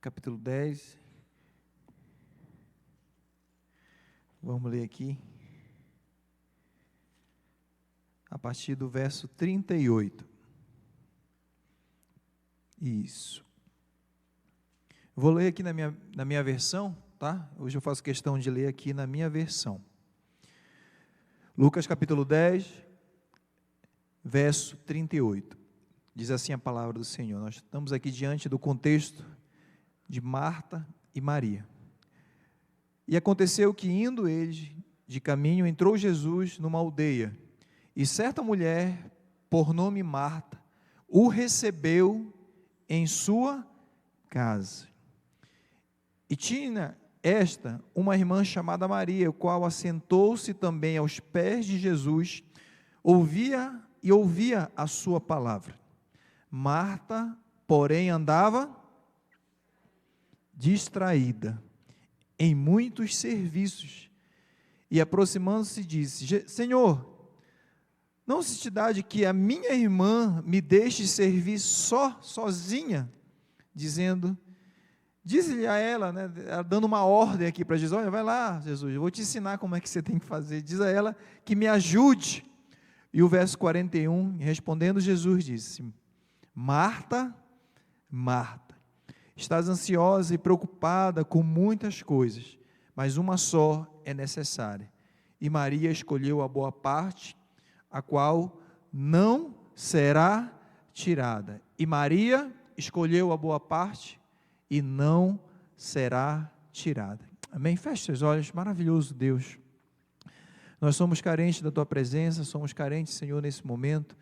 capítulo 10. Vamos ler aqui, a partir do verso 38. Isso. Vou ler aqui na minha versão, tá? Hoje eu faço questão de ler aqui na minha versão. Lucas capítulo 10, verso 38. Diz assim a palavra do Senhor. Nós estamos aqui diante do contexto de Marta e Maria. E aconteceu que, indo eles de caminho, entrou Jesus numa aldeia, e certa mulher, por nome Marta, o recebeu em sua casa. E tinha esta uma irmã chamada Maria, a qual assentou-se também aos pés de Jesus, ouvia a sua palavra. Marta, porém, andava distraída em muitos serviços, e aproximando-se disse: Senhor, não se te dá de que a minha irmã me deixe servir sozinha? Dizendo, diz-lhe a ela, né, dando uma ordem aqui para Jesus: olha, vai lá, Jesus, eu vou te ensinar como é que você tem que fazer. Diz a ela que me ajude. E o verso 41, respondendo Jesus disse: Marta, Marta, estás ansiosa e preocupada com muitas coisas, mas uma só é necessária. E Maria escolheu a boa parte, a qual não será tirada. E Maria escolheu a boa parte e não será tirada. Amém? Feche seus olhos. Maravilhoso Deus. Nós somos carentes da Tua presença, somos carentes, Senhor, nesse momento,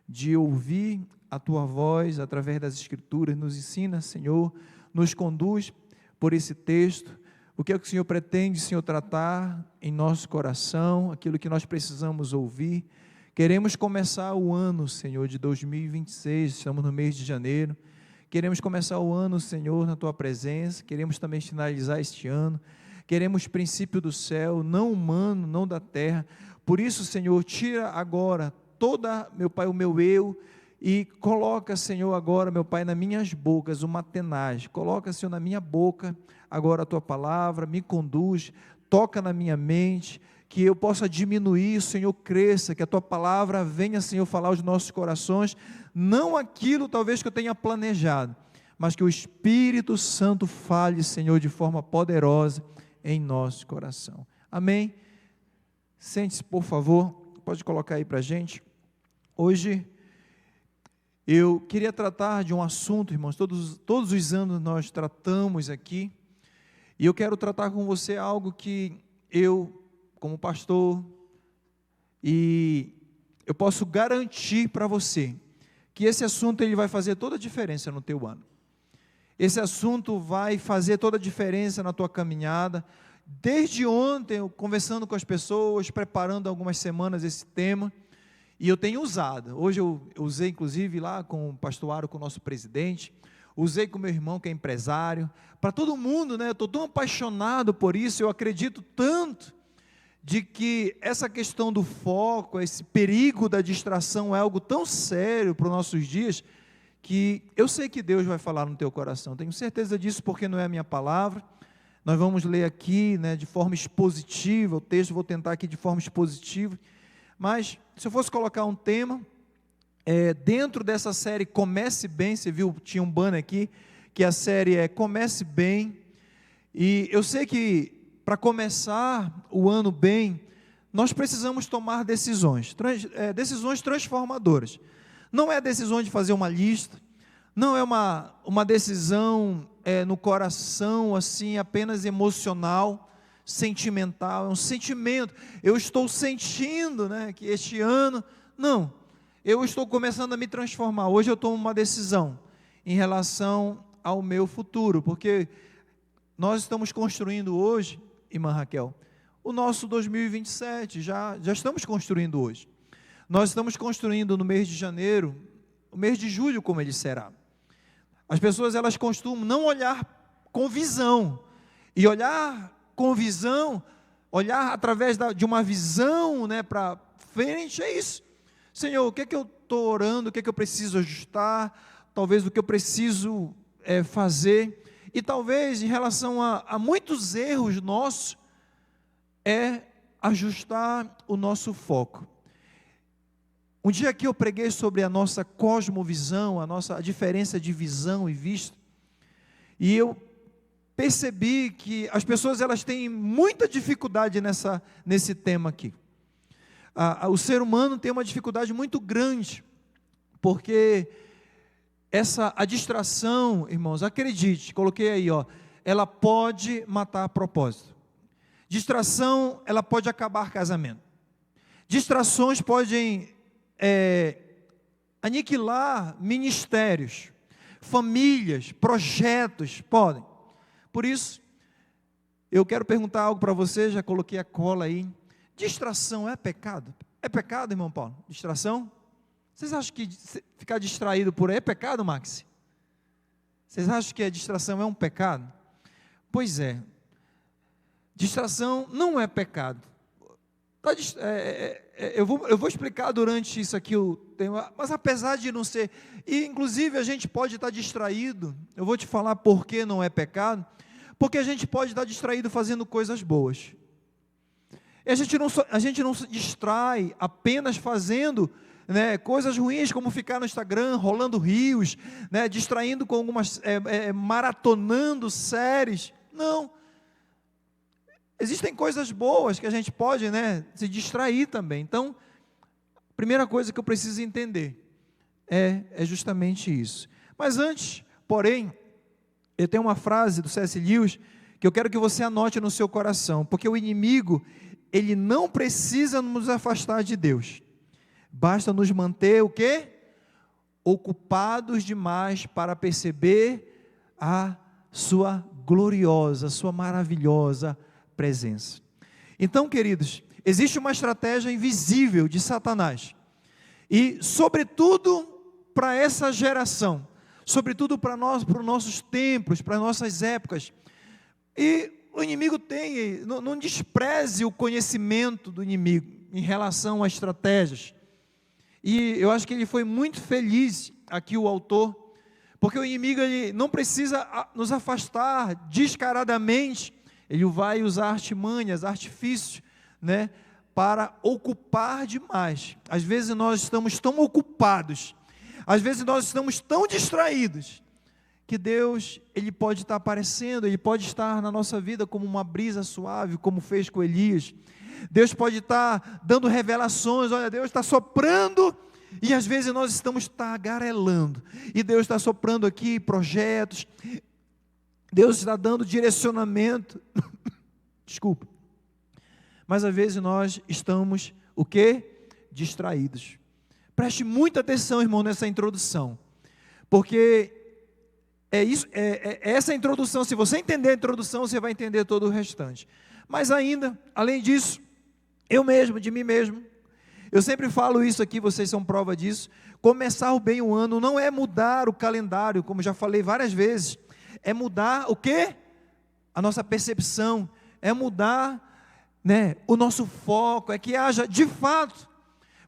de ouvir a Tua voz através das Escrituras. Nos ensina, Senhor, nos conduz por esse texto. O que é que o Senhor pretende, Senhor, tratar em nosso coração, aquilo que nós precisamos ouvir. Queremos começar o ano, Senhor, de 2026, estamos no mês de janeiro. Queremos começar o ano, Senhor, na Tua presença. Queremos também finalizar este ano. Queremos princípio do céu, não humano, não da terra. Por isso, Senhor, tira agora toda, meu Pai, o meu eu, e coloca, Senhor, agora, meu Pai, nas minhas bocas uma tenaz. Coloca, Senhor, na minha boca agora a Tua palavra, me conduz, toca na minha mente, que eu possa diminuir, Senhor, cresça, que a Tua palavra venha, Senhor, falar aos nossos corações, não aquilo talvez que eu tenha planejado, mas que o Espírito Santo fale, Senhor, de forma poderosa em nosso coração. Amém? Sente-se, por favor, pode colocar aí para a gente. Hoje, eu queria tratar de um assunto, irmãos, todos os anos nós tratamos aqui, e eu quero tratar com você algo que eu, como pastor, e eu posso garantir para você, que esse assunto ele vai fazer toda a diferença no teu ano. Esse assunto vai fazer toda a diferença na tua caminhada. Desde ontem, eu conversando com as pessoas, preparando algumas semanas esse tema, e eu tenho usado. Hoje eu usei, inclusive, lá com o pastor Aro, com o nosso presidente, usei com meu irmão, que é empresário, para todo mundo, né? Eu estou tão apaixonado por isso, eu acredito tanto, de que essa questão do foco, esse perigo da distração é algo tão sério para os nossos dias, que eu sei que Deus vai falar no teu coração, tenho certeza disso, porque não é a minha palavra. Nós vamos ler aqui, né, de forma expositiva, o texto vou tentar aqui de forma expositiva, mas se eu fosse colocar um tema, dentro dessa série Comece Bem, você viu, tinha um banner aqui, que a série é Comece Bem, e eu sei que para começar o ano bem, nós precisamos tomar decisões transformadoras. Não é decisão de fazer uma lista, não é uma decisão no coração, assim, apenas emocional, sentimental, é um sentimento. Eu estou sentindo, né, que este ano, não, eu estou começando a me transformar. Hoje eu tomo uma decisão em relação ao meu futuro, porque nós estamos construindo hoje, irmã Raquel, o nosso 2027, já estamos construindo hoje. Nós estamos construindo no mês de janeiro, o mês de julho como ele será. As pessoas, elas costumam não olhar com visão, e olhar com visão, olhar através de uma visão, né, para frente, é isso. Senhor, o que é que eu estou orando, o que é que eu preciso ajustar, talvez o que eu preciso fazer, e talvez em relação a muitos erros nossos, é ajustar o nosso foco. Um dia aqui eu preguei sobre a nossa cosmovisão, a diferença de visão e vista, e eu percebi que as pessoas elas têm muita dificuldade nesse tema aqui. O ser humano tem uma dificuldade muito grande, porque a distração, irmãos, acredite, coloquei aí, ela pode matar propósito. Distração, ela pode acabar casamento. Distrações podem aniquilar ministérios, famílias, projetos, podem. Por isso, eu quero perguntar algo para você, já coloquei a cola aí. Distração é pecado? É pecado, irmão Paulo? Distração? Vocês acham que ficar distraído por aí é pecado, Maxi? Vocês acham que a distração é um pecado? Pois é. Distração não é pecado. Eu vou explicar durante isso aqui o tema, mas apesar de não ser, e inclusive a gente pode estar distraído, eu vou te falar por que não é pecado, porque a gente pode estar distraído fazendo coisas boas. E a gente não se distrai apenas fazendo coisas ruins, como ficar no Instagram, rolando rios, distraindo com algumas, maratonando séries. Não. Existem coisas boas que a gente pode se distrair também. Então, a primeira coisa que eu preciso entender é justamente isso. Mas antes, porém, eu tenho uma frase do C.S. Lewis que eu quero que você anote no seu coração, porque o inimigo, ele não precisa nos afastar de Deus. Basta nos manter o quê? Ocupados demais para perceber a sua gloriosa, a sua maravilhosa presença. Então, queridos, existe uma estratégia invisível de Satanás, e sobretudo para essa geração, sobretudo para nós, para os nossos tempos, para as nossas épocas, e o inimigo não despreze o conhecimento do inimigo em relação a estratégias, e eu acho que ele foi muito feliz aqui, o autor, porque o inimigo ele não precisa nos afastar descaradamente. Ele vai usar artimanhas, artifícios, para ocupar demais. Às vezes nós estamos tão ocupados, às vezes nós estamos tão distraídos, que Deus, Ele pode estar aparecendo, Ele pode estar na nossa vida como uma brisa suave, como fez com Elias. Deus pode estar dando revelações, olha, Deus está soprando, e às vezes nós estamos tagarelando, e Deus está soprando aqui projetos, Deus está dando direcionamento, desculpa, mas às vezes nós estamos, o quê? Distraídos. Preste muita atenção, irmão, nessa introdução, porque essa introdução, se você entender a introdução, você vai entender todo o restante. Mas ainda, além disso, eu mesmo, de mim mesmo, eu sempre falo isso aqui, vocês são prova disso, começar bem o ano não é mudar o calendário, como já falei várias vezes, é mudar o quê? A nossa percepção, é mudar o nosso foco, é que haja, de fato,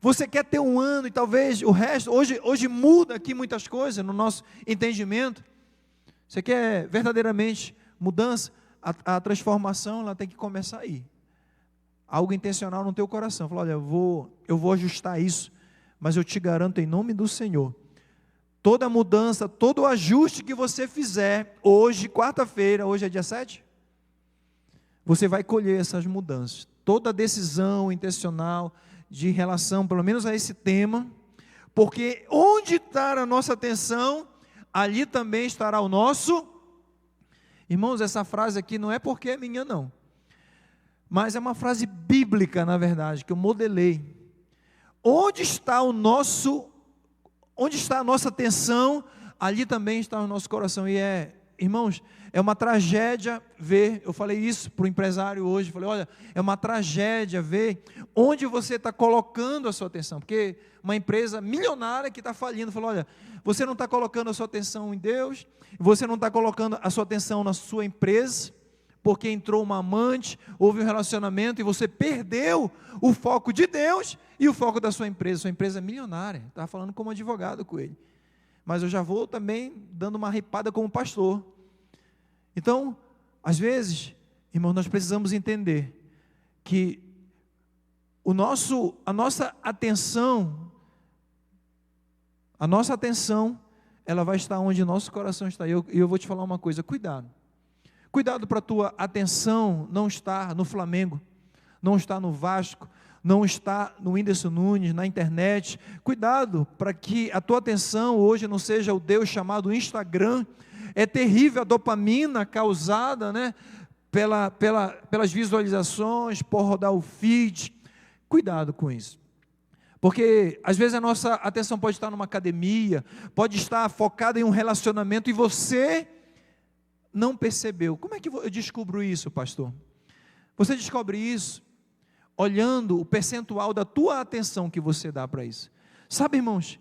você quer ter um ano e talvez o resto, hoje muda aqui muitas coisas no nosso entendimento, você quer verdadeiramente mudança, a transformação ela tem que começar aí, algo intencional no teu coração, fala, olha, eu vou ajustar isso, mas eu te garanto em nome do Senhor, toda mudança, todo ajuste que você fizer, hoje, quarta-feira, hoje é dia 7, você vai colher essas mudanças, toda decisão intencional, de relação, pelo menos a esse tema, porque onde está a nossa atenção, ali também estará o nosso, irmãos, essa frase aqui não é porque é minha não, mas é uma frase bíblica na verdade, que eu modelei, onde está a nossa atenção, ali também está o nosso coração, e irmãos, é uma tragédia ver, eu falei isso para o empresário hoje, falei, olha, é uma tragédia ver onde você está colocando a sua atenção, porque uma empresa milionária que está falindo, falou, olha, você não está colocando a sua atenção em Deus, você não está colocando a sua atenção na sua empresa, porque entrou uma amante, houve um relacionamento, e você perdeu o foco de Deus, e o foco da sua empresa é milionária, estava falando como advogado com ele, mas eu já vou também dando uma ripada como pastor, Então, às vezes, irmãos, nós precisamos entender que a nossa atenção, ela vai estar onde nosso coração está. E eu vou te falar uma coisa: cuidado para a tua atenção não estar no Flamengo, não estar no Vasco, não estar no Whindersson Nunes, na internet. Cuidado para que a tua atenção hoje não seja o Deus chamado Instagram. É terrível a dopamina causada, né, pelas visualizações, por rodar o feed. Cuidado com isso, porque às vezes a nossa atenção pode estar numa academia, pode estar focada em um relacionamento e você não percebeu. Como é que eu descubro isso, pastor? Você descobre isso olhando o percentual da tua atenção que você dá para isso. Sabe, irmãos,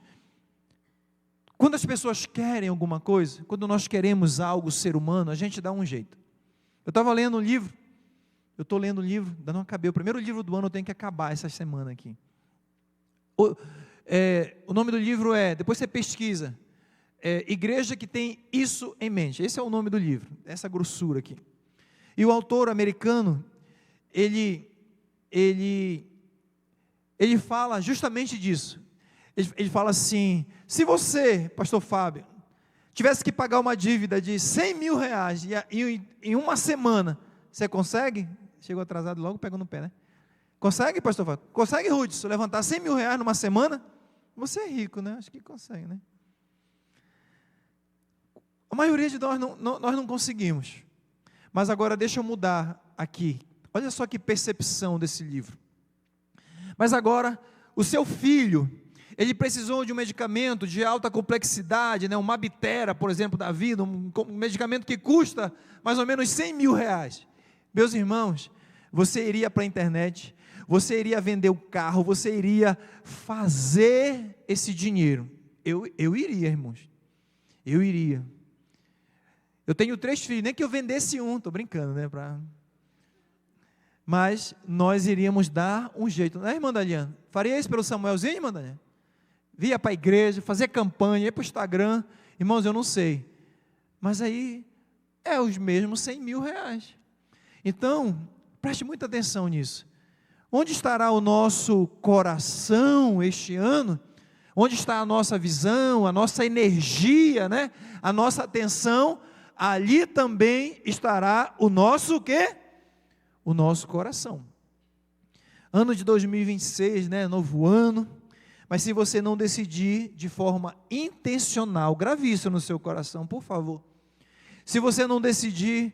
quando as pessoas querem alguma coisa, quando nós queremos algo, ser humano, a gente dá um jeito. Eu estava lendo um livro, estou lendo um livro, ainda não acabei, o primeiro livro do ano eu tenho que acabar essa semana aqui. O nome do livro depois você pesquisa, Igreja que tem isso em mente. Esse é o nome do livro, essa grossura aqui. E o autor americano, ele fala justamente disso. Ele fala assim: se você, pastor Fábio, tivesse que pagar uma dívida de 100 mil reais em uma semana, você consegue? Chegou atrasado, logo pegou no pé, né? Consegue, pastor Fábio? Consegue, Rudes, levantar 100 mil reais numa semana? Você é rico, né? Acho que consegue, né? A maioria de nós não conseguimos. Mas agora deixa eu mudar aqui. Olha só que percepção desse livro. Mas agora, o seu filho, ele precisou de um medicamento de alta complexidade, né? Uma Mabtera, por exemplo, da vida, um medicamento que custa mais ou menos 100 mil reais. Meus irmãos, você iria para a internet, você iria vender o carro, você iria fazer esse dinheiro. Eu iria, irmãos. Eu iria. Eu tenho 3 filhos, nem que eu vendesse um, estou brincando, né? Mas nós iríamos dar um jeito, né, irmã Daliana? Faria isso pelo Samuelzinho, irmã Daliana? Via para a igreja, fazer campanha, ia para o Instagram. Irmãos, eu não sei. Mas aí é os mesmos 100 mil reais. Então, preste muita atenção nisso. Onde estará o nosso coração este ano? Onde está a nossa visão, a nossa energia, né? A nossa atenção? Ali também estará o nosso o quê? O nosso coração. Ano de 2026, né? Novo ano. Mas se você não decidir de forma intencional, grave isso no seu coração, por favor. Se você não decidir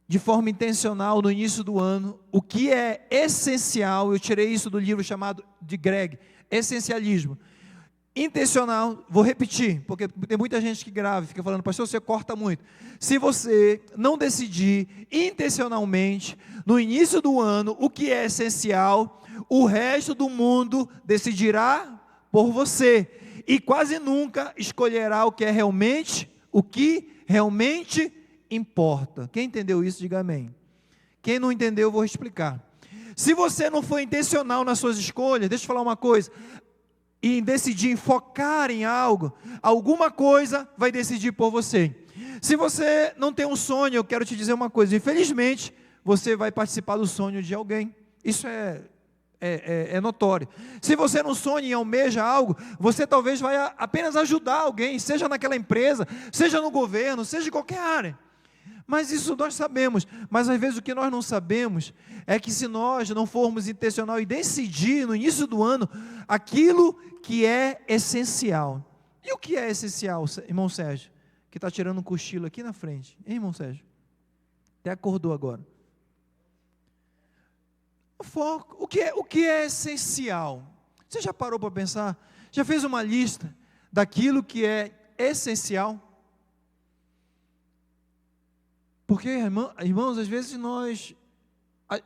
de forma intencional no início do ano, o que é essencial, eu tirei isso do livro chamado de Greg, Essencialismo. Intencional, vou repetir, porque tem muita gente que grava, fica falando, pastor, você corta muito. Se você não decidir intencionalmente, no início do ano, o que é essencial, o resto do mundo decidirá por você, e quase nunca escolherá o que realmente importa. Quem entendeu isso, diga amém. Quem não entendeu, eu vou explicar. Se você não for intencional nas suas escolhas, deixa eu falar uma coisa, e em decidir, focar em algo, alguma coisa vai decidir por você. Se você não tem um sonho, eu quero te dizer uma coisa, infelizmente, você vai participar do sonho de alguém, isso é notório. Se você não sonha e almeja algo, você talvez vai apenas ajudar alguém, seja naquela empresa, seja no governo, seja em qualquer área. Mas isso nós sabemos, mas às vezes o que nós não sabemos é que se nós não formos intencional e decidir no início do ano aquilo que é essencial. E o que é essencial, irmão Sérgio? Que está tirando um cochilo aqui na frente. Hein, irmão Sérgio? Até acordou agora. O foco, o que é essencial? Você já parou para pensar? Já fez uma lista daquilo que é essencial? Porque, irmãos, às vezes nós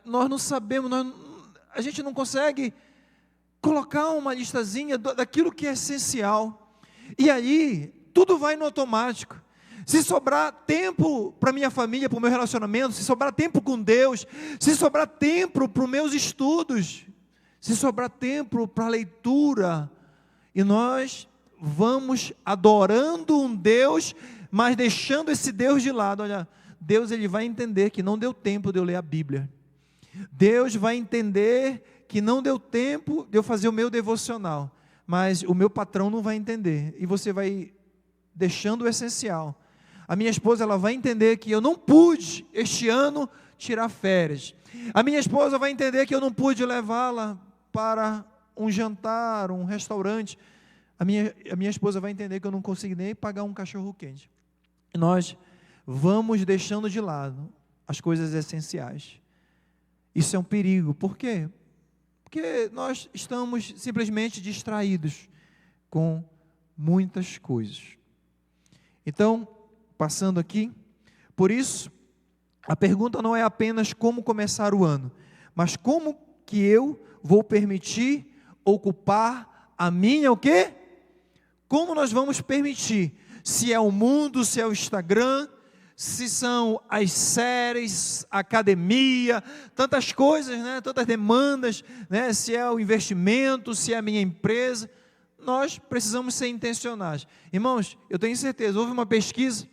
não sabemos, a gente não consegue colocar uma listazinha daquilo que é essencial, e aí tudo vai no automático. Se sobrar tempo para minha família, para o meu relacionamento, se sobrar tempo com Deus, se sobrar tempo para os meus estudos, se sobrar tempo para a leitura, e nós vamos adorando um Deus, mas deixando esse Deus de lado, olha, Deus ele vai entender que não deu tempo de eu ler a Bíblia. Deus vai entender que não deu tempo de eu fazer o meu devocional, mas o meu patrão não vai entender, e você vai deixando o essencial. A minha esposa ela vai entender que eu não pude este ano tirar férias. A minha esposa vai entender que eu não pude levá-la para um jantar, um restaurante. A minha esposa vai entender que eu não consegui nem pagar um cachorro quente. E nós vamos deixando de lado as coisas essenciais. Isso é um perigo. Por quê? Porque nós estamos simplesmente distraídos com muitas coisas. Então, passando aqui, por isso, a pergunta não é apenas como começar o ano, mas como que eu vou permitir ocupar a minha o quê? Como nós vamos permitir? Se é o mundo, se é o Instagram, se são as séries, academia, tantas coisas, né? Tantas demandas, né? Se é o investimento, se é a minha empresa, nós precisamos ser intencionais. Irmãos, eu tenho certeza, houve uma pesquisa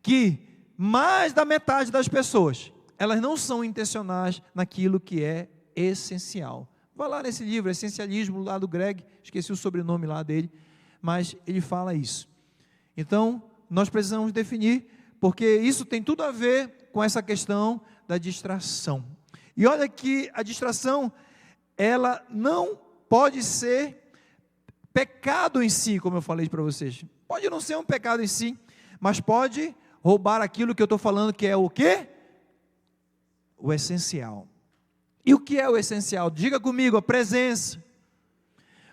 que mais da metade das pessoas, elas não são intencionais naquilo que é essencial. Vai lá nesse livro, Essencialismo, lá do Greg, esqueci o sobrenome lá dele, mas ele fala isso. Então, nós precisamos definir, porque isso tem tudo a ver com essa questão da distração. E olha que a distração, ela não pode ser pecado em si, como eu falei para vocês. Pode não ser um pecado em si, mas pode roubar aquilo que eu estou falando, que é o quê? O essencial. E o que é o essencial? Diga comigo, a presença.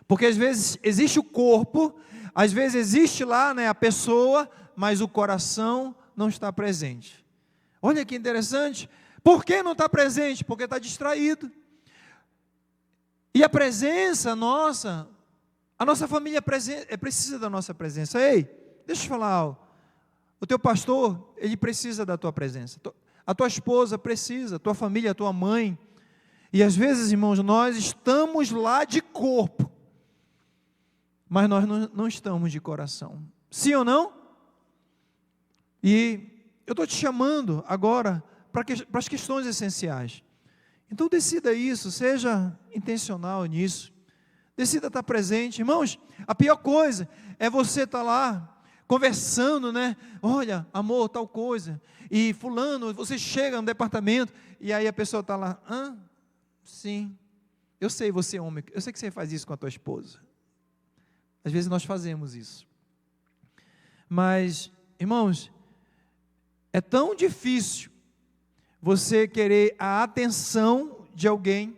Porque às vezes existe o corpo, às vezes existe lá, né, a pessoa, mas o coração não está presente. Olha que interessante. Por que não está presente? Porque está distraído. E a presença nossa, a nossa família precisa da nossa presença. Ei, deixa eu falar algo. O teu pastor, ele precisa da tua presença. A tua esposa precisa, a tua família, a tua mãe. E às vezes, irmãos, nós estamos lá de corpo, mas nós não estamos de coração. Sim ou não? E eu estou te chamando agora para as questões essenciais. Então decida isso, seja intencional nisso. Decida estar presente. Irmãos, a pior coisa é você estar lá conversando, né? Olha, amor, tal coisa. E fulano, você chega no departamento e aí a pessoa está lá. Sim, eu sei, você é homem, eu sei que você faz isso com a tua esposa. Às vezes nós fazemos isso. Mas, irmãos, é tão difícil você querer a atenção de alguém.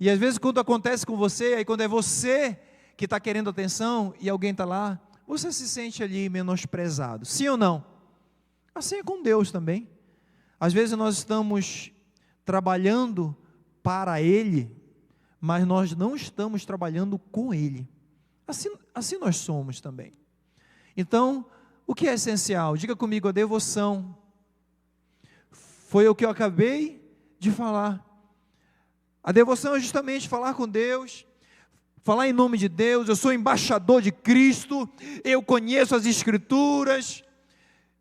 E às vezes quando acontece com você, aí quando é você que está querendo atenção e alguém está lá, você se sente ali menosprezado. Sim ou não? Assim é com Deus também. Às vezes nós estamos trabalhando para Ele, mas nós não estamos trabalhando com Ele. Assim nós somos também. Então, o que é essencial? Diga comigo, a devoção. Foi o que eu acabei de falar. A devoção é justamente falar com Deus, falar em nome de Deus. Eu sou embaixador de Cristo, eu conheço as Escrituras,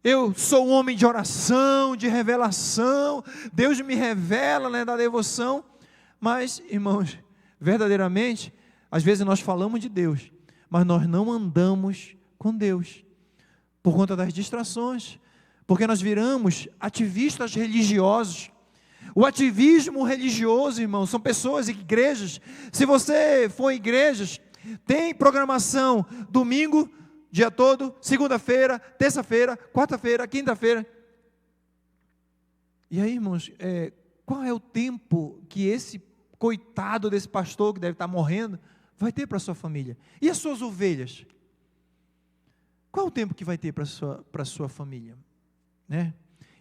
eu sou um homem de oração, de revelação. Deus me revela, né, da devoção. Mas, irmãos, verdadeiramente, às vezes nós falamos de Deus, mas nós não andamos com Deus, por conta das distrações, porque nós viramos ativistas religiosos. O ativismo religioso, irmão, são pessoas e igrejas. Se você for em igrejas, tem programação domingo, dia todo, segunda-feira, terça-feira, quarta-feira, quinta-feira. E aí, irmãos, qual é o tempo que esse coitado desse pastor que deve estar morrendo vai ter para a sua família? E as suas ovelhas? Qual é o tempo que vai ter para a sua família? Né?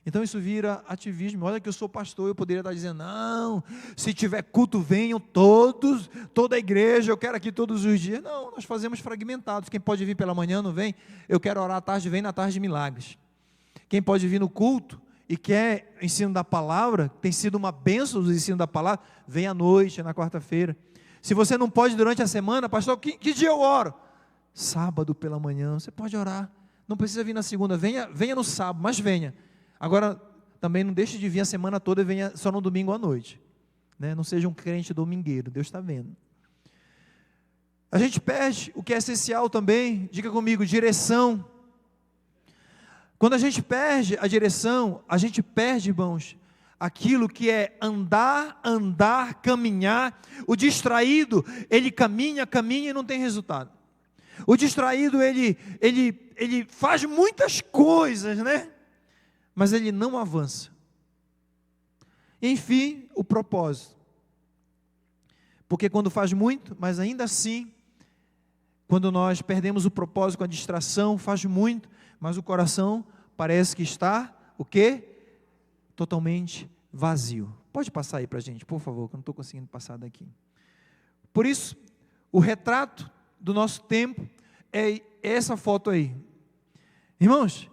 Então isso vira ativismo. Olha que eu sou pastor, eu poderia estar dizendo, não, se tiver culto venham todos, toda a igreja, eu quero aqui todos os dias. Não, nós fazemos fragmentados. Quem pode vir pela manhã não vem, eu quero orar à tarde, vem na tarde de milagres. Quem pode vir no culto e quer ensino da palavra, tem sido uma bênção o ensino da palavra, vem à noite, na quarta-feira. Se você não pode durante a semana, pastor, que dia eu oro? Sábado pela manhã, você pode orar. não precisa vir na segunda, venha no sábado, mas venha. Agora, também não deixe de vir a semana toda e venha só no domingo à noite, né? Não seja um crente domingueiro, Deus está vendo. A gente perde o que é essencial também, diga comigo, direção. Quando a gente perde a direção, a gente perde, irmãos, aquilo que é andar, caminhar. O distraído, ele caminha e não tem resultado. O distraído, ele faz muitas coisas, né? Mas ele não avança. Enfim, o propósito. Porque quando faz muito, mas ainda assim, quando nós perdemos o propósito com a distração, faz muito, mas o coração parece que está, o quê? Totalmente vazio. Pode passar aí para a gente, por favor, que eu não estou conseguindo passar daqui. Por isso, o retrato do nosso tempo é essa foto aí. Irmãos,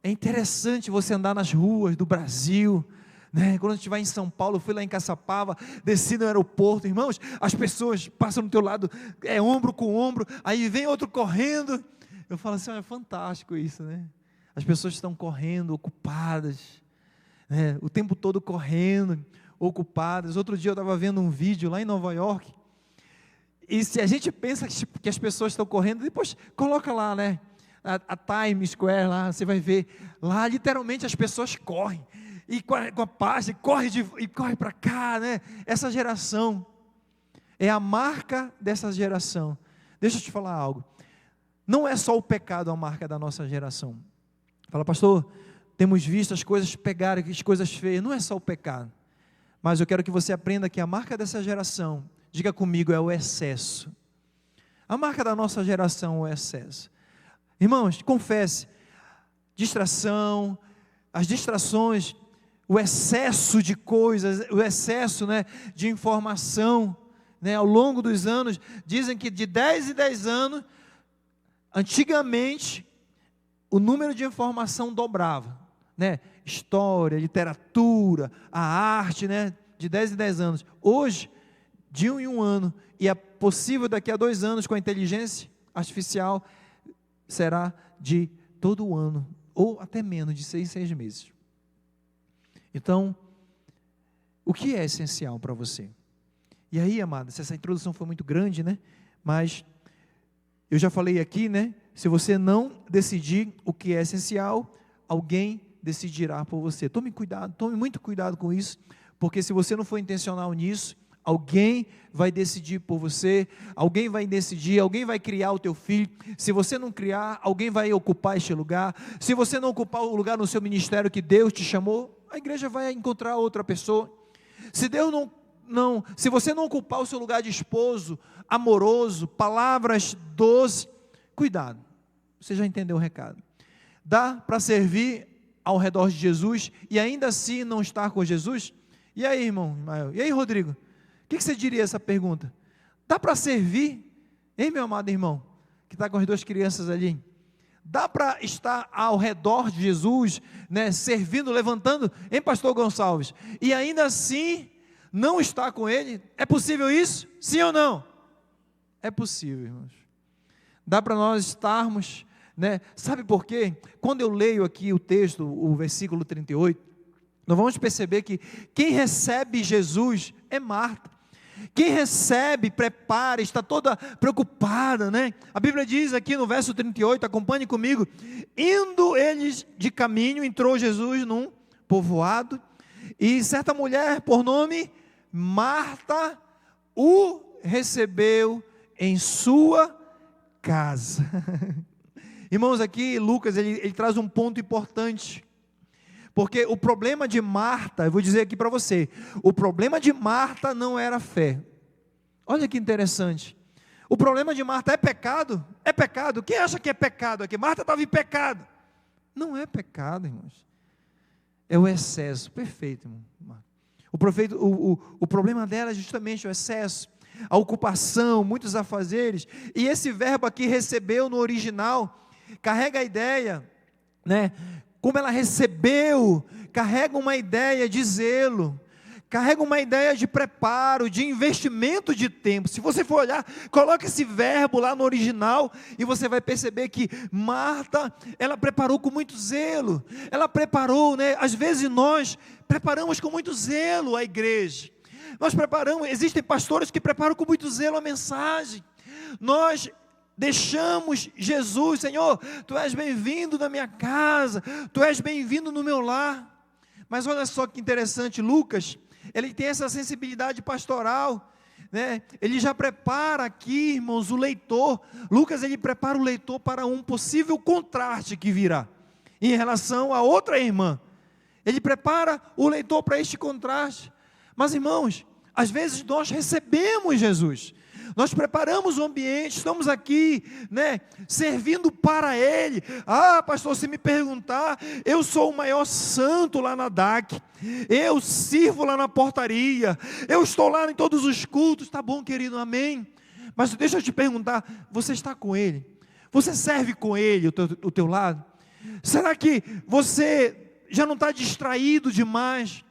é interessante você andar nas ruas do Brasil, né? Quando a gente vai em São Paulo, eu fui lá em Caçapava, desci no aeroporto, irmãos, as pessoas passam do teu lado, ombro com ombro, aí vem outro correndo. Eu falo assim, é fantástico isso, né? As pessoas estão correndo, ocupadas, né? O tempo todo correndo, ocupadas. Outro dia eu estava vendo um vídeo lá em Nova York, e se a gente pensa que as pessoas estão correndo, depois coloca lá, né? A Times Square lá, você vai ver, lá literalmente as pessoas correm, e com a paz, e corre para cá, né? Essa geração, é a marca dessa geração. Deixa eu te falar algo, não é só o pecado a marca da nossa geração. Fala, pastor, temos visto as coisas pegarem, as coisas feias, não é só o pecado, mas eu quero que você aprenda que a marca dessa geração, diga comigo, é o excesso. A marca da nossa geração é o excesso. Irmãos, confesse, distração, as distrações, o excesso de coisas, o excesso, né, de informação, né, ao longo dos anos, dizem que de 10 em 10 anos, antigamente, o número de informação dobrava, né, história, literatura, a arte, né, de 10 em 10 anos, hoje, de 1 em 1 ano, e é possível daqui a 2 anos, com a inteligência artificial, será de todo o ano, ou até menos, de 6 em 6 meses. Então, o que é essencial para você? E aí, amados, essa introdução foi muito grande, né? Mas, eu já falei aqui, né? Se você não decidir o que é essencial, alguém decidirá por você. Tome muito cuidado com isso, porque se você não for intencional nisso, alguém vai decidir por você, alguém vai decidir, alguém vai criar o teu filho. Se você não criar, alguém vai ocupar este lugar. Se você não ocupar o lugar no seu ministério que Deus te chamou, a igreja vai encontrar outra pessoa. Se você não ocupar o seu lugar de esposo, amoroso, palavras doces, cuidado, você já entendeu o recado. Dá para servir ao redor de Jesus e ainda assim não estar com Jesus? E aí, irmão Ismael? E aí, Rodrigo? O que você diria a essa pergunta? Dá para servir? Hein, meu amado irmão, que está com as 2 crianças ali? Dá para estar ao redor de Jesus, né, servindo, levantando, hein, pastor Gonçalves? E ainda assim, não estar com Ele? É possível isso? Sim ou não? É possível, irmãos. Dá para nós estarmos, né? Sabe por quê? Quando eu leio aqui o texto, o versículo 38, nós vamos perceber que quem recebe Jesus é Marta. Quem recebe, prepara, está toda preocupada, né? A Bíblia diz aqui no verso 38, acompanhe comigo, indo eles de caminho, entrou Jesus num povoado, e certa mulher, por nome Marta, o recebeu em sua casa. Irmãos, aqui Lucas, ele traz um ponto importante, porque o problema de Marta, eu vou dizer aqui para você, o problema de Marta não era fé. Olha que interessante, o problema de Marta é pecado? É pecado? Quem acha que é pecado aqui? Marta estava em pecado. Não é pecado, irmãos, é o excesso. Perfeito, irmão. O problema dela é justamente o excesso, a ocupação, muitos afazeres, e esse verbo aqui, recebeu, no original, carrega a ideia, né? Como ela recebeu, carrega uma ideia de zelo, carrega uma ideia de preparo, de investimento de tempo. Se você for olhar, coloca esse verbo lá no original e você vai perceber que Marta, ela preparou com muito zelo. Ela preparou, né? Às vezes nós preparamos com muito zelo a igreja. Nós preparamos, existem pastores que preparam com muito zelo a mensagem. Nós deixamos Jesus, Senhor, Tu és bem-vindo na minha casa, Tu és bem-vindo no meu lar. Mas olha só que interessante, Lucas, ele tem essa sensibilidade pastoral, né? Ele já prepara aqui, irmãos, o leitor. Lucas, ele prepara o leitor para um possível contraste que virá, em relação a outra irmã. Ele prepara o leitor para este contraste. Mas, irmãos, às vezes nós recebemos Jesus, nós preparamos o ambiente, estamos aqui, né, servindo para Ele. Ah, pastor, se me perguntar, eu sou o maior santo lá na DAC, eu sirvo lá na portaria, eu estou lá em todos os cultos. Tá bom, querido, amém. Mas deixa eu te perguntar, você está com Ele? Você serve com Ele, o teu lado? Será que você já não está distraído demais?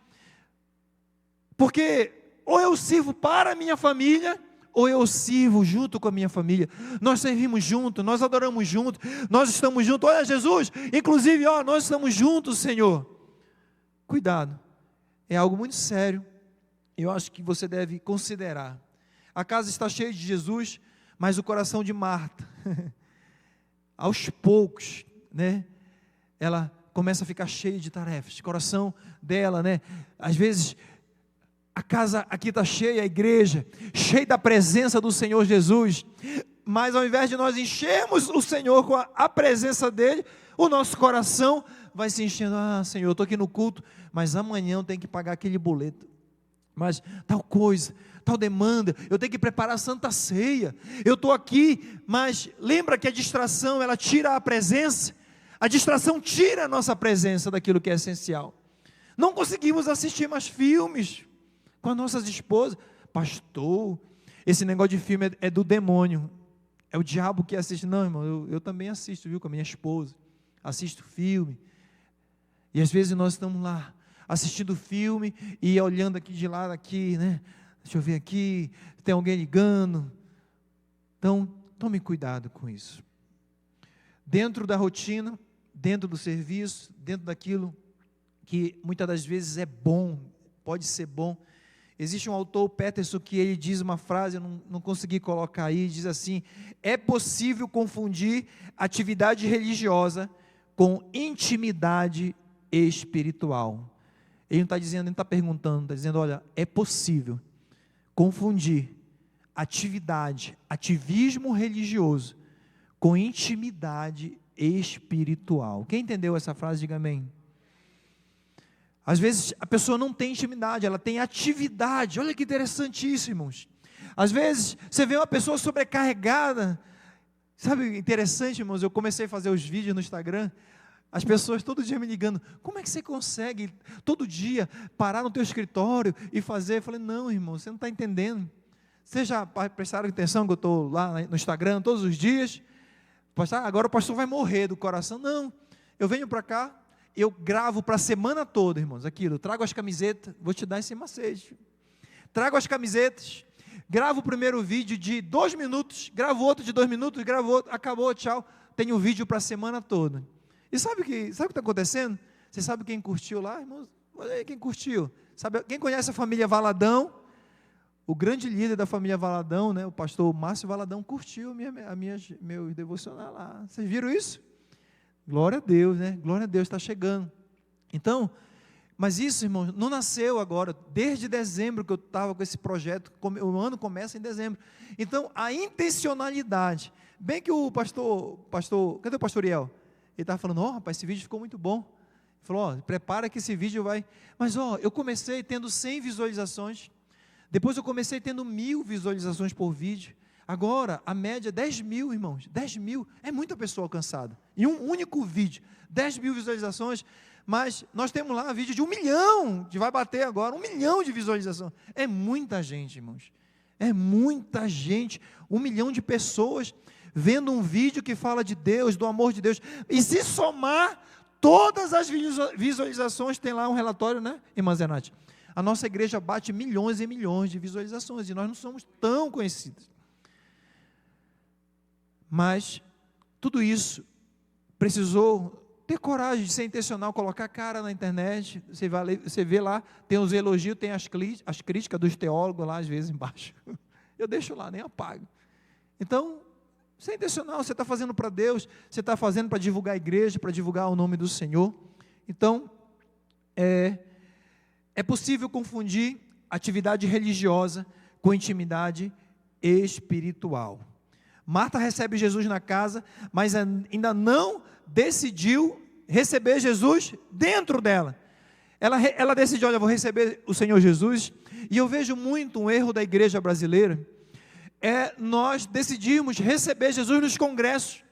Porque ou eu sirvo para a minha família, ou eu sirvo junto com a minha família. Nós servimos junto, nós adoramos junto, nós estamos juntos. Olha, Jesus, inclusive, nós estamos juntos, Senhor. Cuidado, é algo muito sério. Eu acho que você deve considerar. A casa está cheia de Jesus, mas o coração de Marta, aos poucos, né, ela começa a ficar cheia de tarefas. O coração dela, né, às vezes a casa aqui está cheia, a igreja, cheia da presença do Senhor Jesus, mas ao invés de nós enchermos o Senhor com a presença dEle, o nosso coração vai se enchendo. Ah, Senhor, eu estou aqui no culto, mas amanhã eu tenho que pagar aquele boleto, mas tal coisa, tal demanda, eu tenho que preparar a Santa Ceia, eu estou aqui, mas lembra que a distração, ela tira a presença, a distração tira a nossa presença daquilo que é essencial. Não conseguimos assistir mais filmes com as nossas esposas. Pastor, esse negócio de filme é do demônio, é o diabo que assiste. Não, irmão, eu também assisto, viu, com a minha esposa, assisto filme, e às vezes nós estamos lá, assistindo filme, e olhando aqui de lado, aqui, né, deixa eu ver aqui, tem alguém ligando. Então, tome cuidado com isso, dentro da rotina, dentro do serviço, dentro daquilo que muitas das vezes é bom, pode ser bom. Existe um autor, Peterson, que ele diz uma frase, eu não consegui colocar aí, diz assim: é possível confundir atividade religiosa com intimidade espiritual. Ele não está dizendo, ele não está perguntando, está dizendo, olha, é possível confundir ativismo religioso com intimidade espiritual. Quem entendeu essa frase, diga amém. Às vezes a pessoa não tem intimidade, ela tem atividade. Olha que interessante isso, irmãos. Às vezes você vê uma pessoa sobrecarregada. Sabe, interessante, irmãos, eu comecei a fazer os vídeos no Instagram, as pessoas todo dia me ligando: como é que você consegue todo dia parar no teu escritório e fazer? Eu falei: não, irmão, você não está entendendo. Vocês já prestaram atenção que eu estou lá no Instagram todos os dias? Agora o pastor vai morrer do coração. Não, eu venho para cá, eu gravo para a semana toda, irmãos, aquilo, trago as camisetas, vou te dar esse macete, trago as camisetas, gravo o primeiro vídeo de 2 minutos, gravo outro de 2 minutos, gravo outro, acabou, tchau, tenho um vídeo para a semana toda. E sabe o que está acontecendo? Você sabe quem curtiu lá, irmãos? Olha aí quem curtiu. Sabe, quem conhece a família Valadão? O grande líder da família Valadão, né, o pastor Márcio Valadão, curtiu meu devocional lá. Vocês viram isso? Glória a Deus, né? Glória a Deus, está chegando. Então, mas isso, irmão, não nasceu agora. Desde dezembro que eu estava com esse projeto, o ano começa em dezembro. Então, a intencionalidade. Bem que o pastor, cadê o pastor Iel? Ele estava falando: rapaz, esse vídeo ficou muito bom. Ele falou: prepara que esse vídeo vai. Mas, eu comecei tendo 100 visualizações. Depois eu comecei tendo 1000 visualizações por vídeo. Agora, a média é 10 mil, irmãos. 10 mil, é muita pessoa alcançada. Em um único vídeo, 10 mil visualizações. Mas nós temos lá vídeo de 1 milhão, que vai bater agora, 1 milhão de visualizações. É muita gente, irmãos. É muita gente. 1 milhão de pessoas vendo um vídeo que fala de Deus, do amor de Deus. E se somar todas as visualizações, tem lá um relatório, né, irmã Zenate? A nossa igreja bate milhões e milhões de visualizações, e nós não somos tão conhecidos. Mas tudo isso precisou ter coragem de ser intencional, colocar a cara na internet. Você vê lá, tem os elogios, tem as críticas dos teólogos lá, às vezes, embaixo. Eu deixo lá, nem apago. Então, ser intencional, você está fazendo para Deus, você está fazendo para divulgar a igreja, para divulgar o nome do Senhor. Então, é possível confundir atividade religiosa com intimidade espiritual. Marta recebe Jesus na casa, mas ainda não decidiu receber Jesus dentro dela. Ela decidiu, olha, vou receber o Senhor Jesus. E eu vejo muito um erro da igreja brasileira, nós decidimos receber Jesus nos congressos.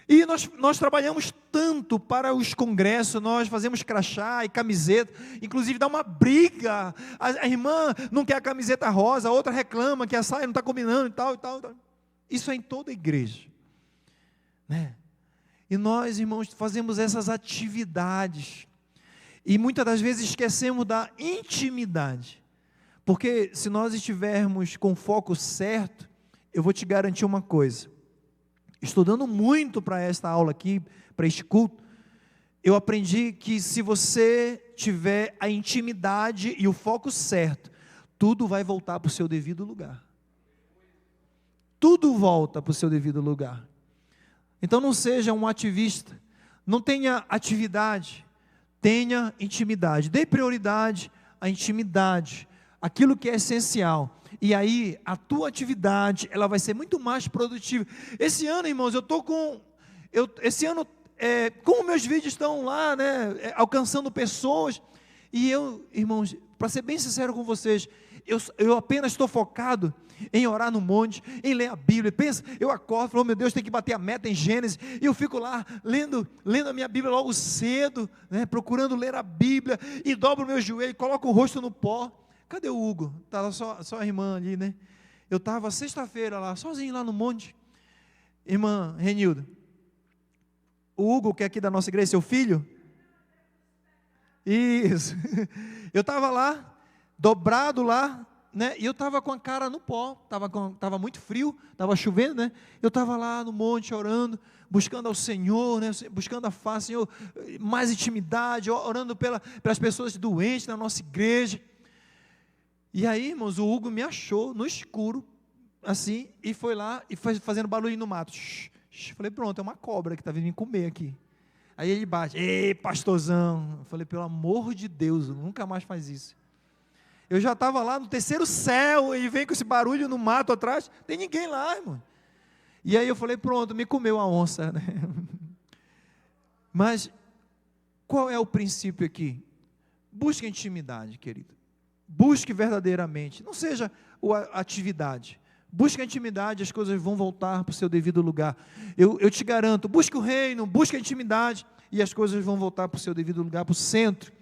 E nós trabalhamos tanto para os congressos, nós fazemos crachá e camiseta, inclusive dá uma briga, a irmã não quer a camiseta rosa, a outra reclama que a saia não está combinando e tal, e tal, e tal. Isso é em toda a igreja, né? E nós, irmãos, fazemos essas atividades, e muitas das vezes esquecemos da intimidade, porque se nós estivermos com o foco certo, eu vou te garantir uma coisa, estudando muito para esta aula aqui, para este culto, eu aprendi que se você tiver a intimidade e o foco certo, tudo vai voltar para o seu devido lugar. Tudo volta para o seu devido lugar. Então não seja um ativista, não tenha atividade, tenha intimidade, dê prioridade à intimidade, aquilo que é essencial, e aí a tua atividade, ela vai ser muito mais produtiva. Esse ano, irmãos, como meus vídeos estão lá, né, alcançando pessoas, e eu, irmãos, para ser bem sincero com vocês, eu apenas estou focado em orar no monte, em ler a Bíblia. Pensa, eu acordo, falo, meu Deus, tem que bater a meta em Gênesis, e eu fico lá, lendo a minha Bíblia logo cedo, né, procurando ler a Bíblia, e dobro o meu joelho, coloco o rosto no pó. Cadê o Hugo? Estava só a irmã ali, né? Eu estava sexta-feira lá, sozinho lá no monte. Irmã Renilda, o Hugo, que é aqui da nossa igreja, seu filho? Isso. Eu estava lá, dobrado lá, né? E eu estava com a cara no pó, estava muito frio, estava chovendo, né? Eu estava lá no monte orando, buscando ao Senhor, né? Buscando a face, Senhor, mais intimidade, orando pelas pessoas doentes na nossa igreja. E aí, irmãos, o Hugo me achou no escuro, assim, e foi lá, e foi fazendo barulho no mato. Falei, pronto, é uma cobra que está vindo me comer aqui. Aí ele bate, ei, pastorzão. Falei, pelo amor de Deus, nunca mais faz isso. Eu já estava lá no terceiro céu, e vem com esse barulho no mato atrás, tem ninguém lá, irmão. E aí eu falei, pronto, me comeu a onça, né? Mas, qual é o princípio aqui? Busque a intimidade, querido. Busque verdadeiramente, não seja a atividade. Busque a intimidade, as coisas vão voltar para o seu devido lugar. Eu te garanto, busque o reino, busque a intimidade, e as coisas vão voltar para o seu devido lugar, para o centro.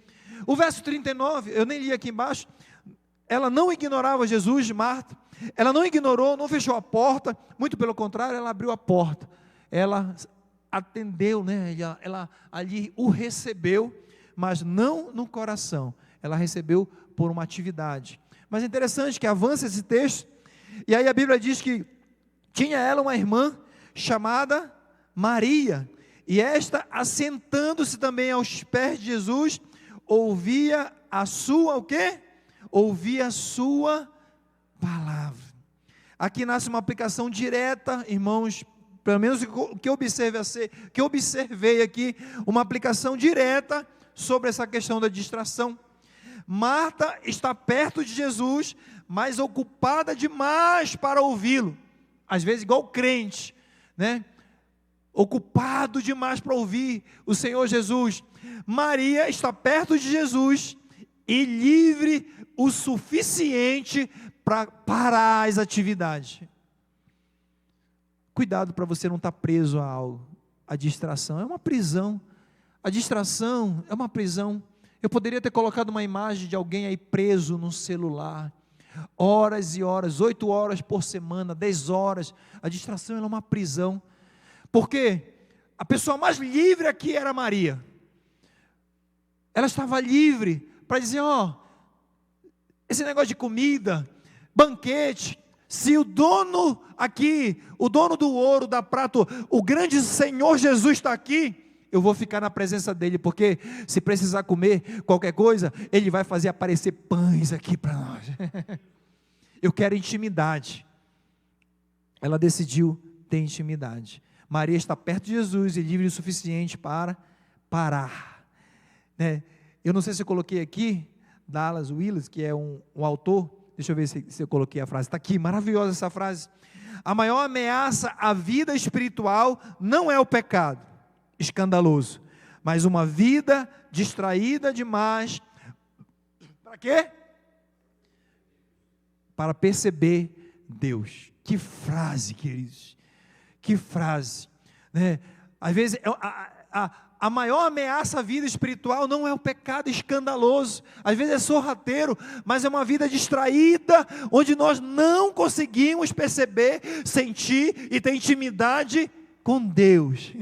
O verso 39, eu nem li aqui embaixo, ela não ignorava Jesus, Marta, ela não ignorou, não fechou a porta, muito pelo contrário, ela abriu a porta, ela atendeu, né? Ela ali o recebeu, mas não no coração, ela recebeu por uma atividade. Mas é interessante que avança esse texto, e aí a Bíblia diz que tinha ela uma irmã chamada Maria, e esta, assentando-se também aos pés de Jesus, ouvia a sua, o quê? Ouvia a sua palavra. Aqui nasce uma aplicação direta, irmãos, pelo menos o que eu observei aqui, uma aplicação direta sobre essa questão da distração. Marta está perto de Jesus, mas ocupada demais para ouvi-lo. Às vezes igual crente, né? Ocupado demais para ouvir o Senhor Jesus. Maria está perto de Jesus e livre o suficiente para parar as atividades. Cuidado para você não estar preso a algo. A distração é uma prisão. A distração é uma prisão. Eu poderia ter colocado uma imagem de alguém aí preso no celular, horas e horas, 8 horas por semana, 10 horas, a distração é uma prisão, porque a pessoa mais livre aqui era Maria, ela estava livre para dizer, esse negócio de comida, banquete, se o dono aqui, o dono do ouro, da prata, o grande Senhor Jesus está aqui, eu vou ficar na presença dele, porque se precisar comer qualquer coisa, ele vai fazer aparecer pães aqui para nós. Eu quero intimidade. Ela decidiu ter intimidade. Maria está perto de Jesus e livre o suficiente para parar, né? Eu não sei se eu coloquei aqui, Dallas Willard, que é um autor, deixa eu ver se eu coloquei a frase, está aqui, maravilhosa essa frase. A maior ameaça à vida espiritual não é o pecado escandaloso, mas uma vida distraída demais. Para quê? Para perceber Deus. Que frase, queridos, que frase, né? Às vezes a maior ameaça à vida espiritual não é o pecado escandaloso, às vezes é sorrateiro, mas é uma vida distraída, onde nós não conseguimos perceber, sentir e ter intimidade com Deus.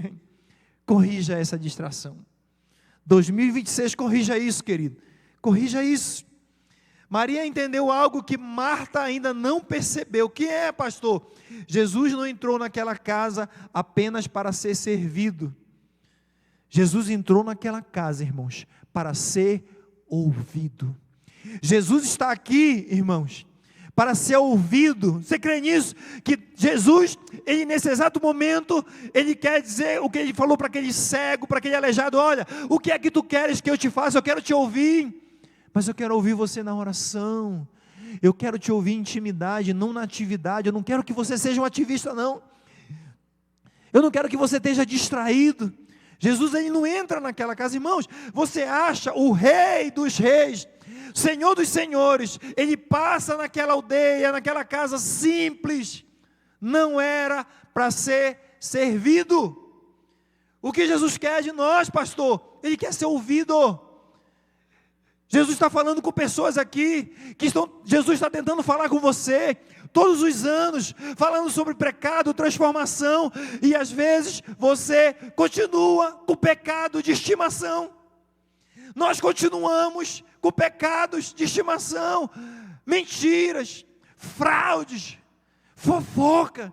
Corrija essa distração. 2026, corrija isso, querido, corrija isso. Maria entendeu algo que Marta ainda não percebeu. O que é, pastor? Jesus não entrou naquela casa apenas para ser servido. Jesus entrou naquela casa, irmãos, para ser ouvido. Jesus está aqui, irmãos, para ser ouvido. Você crê nisso? Que Jesus, ele nesse exato momento, ele quer dizer o que ele falou para aquele cego, para aquele aleijado: olha, o que é que tu queres que eu te faça? Eu quero te ouvir, mas eu quero ouvir você na oração. Eu quero te ouvir em intimidade, não na atividade. Eu não quero que você seja um ativista, não. Eu não quero que você esteja distraído. Jesus, ele não entra naquela casa, irmãos. Você acha o Rei dos Reis, Senhor dos Senhores, ele passa naquela aldeia, naquela casa simples, não era para ser servido. O que Jesus quer de nós, pastor? Ele quer ser ouvido. Jesus está falando com pessoas aqui, Jesus está tentando falar com você, todos os anos, falando sobre pecado, transformação, e às vezes você continua com o pecado de estimação. Nós continuamos com pecados de estimação, mentiras, fraudes, fofoca,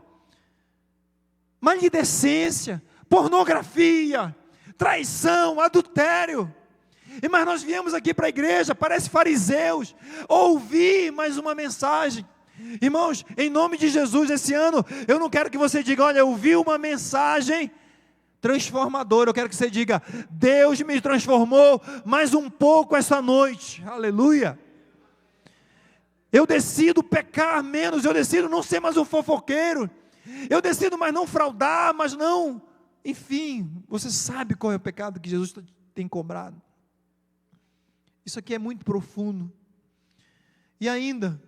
maledicência, pornografia, traição, adultério. Mas nós viemos aqui para a igreja, parece fariseus, ouvir mais uma mensagem. Irmãos, em nome de Jesus, esse ano, eu não quero que você diga: olha, eu ouvi uma mensagem transformadora. Eu quero que você diga: Deus me transformou mais um pouco essa noite. Aleluia. Eu decido pecar menos, eu decido não ser mais um fofoqueiro, eu decido mais não fraudar, mas não, enfim, você sabe qual é o pecado que Jesus tem cobrado. Isso aqui é muito profundo. E ainda,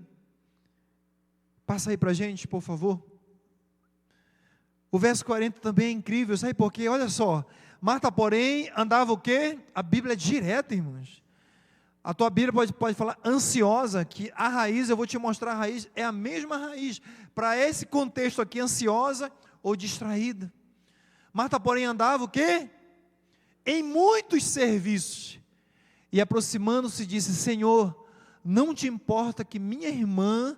passa aí para a gente, por favor. O verso 40 também é incrível, sabe por quê? Olha só, Marta, porém, andava o quê? A Bíblia é direta, irmãos. A tua Bíblia pode falar ansiosa, que a raiz, eu vou te mostrar a raiz, é a mesma raiz. Para esse contexto aqui, ansiosa ou distraída. Marta, porém, andava o quê? Em muitos serviços. E aproximando-se disse: Senhor, não te importa que minha irmã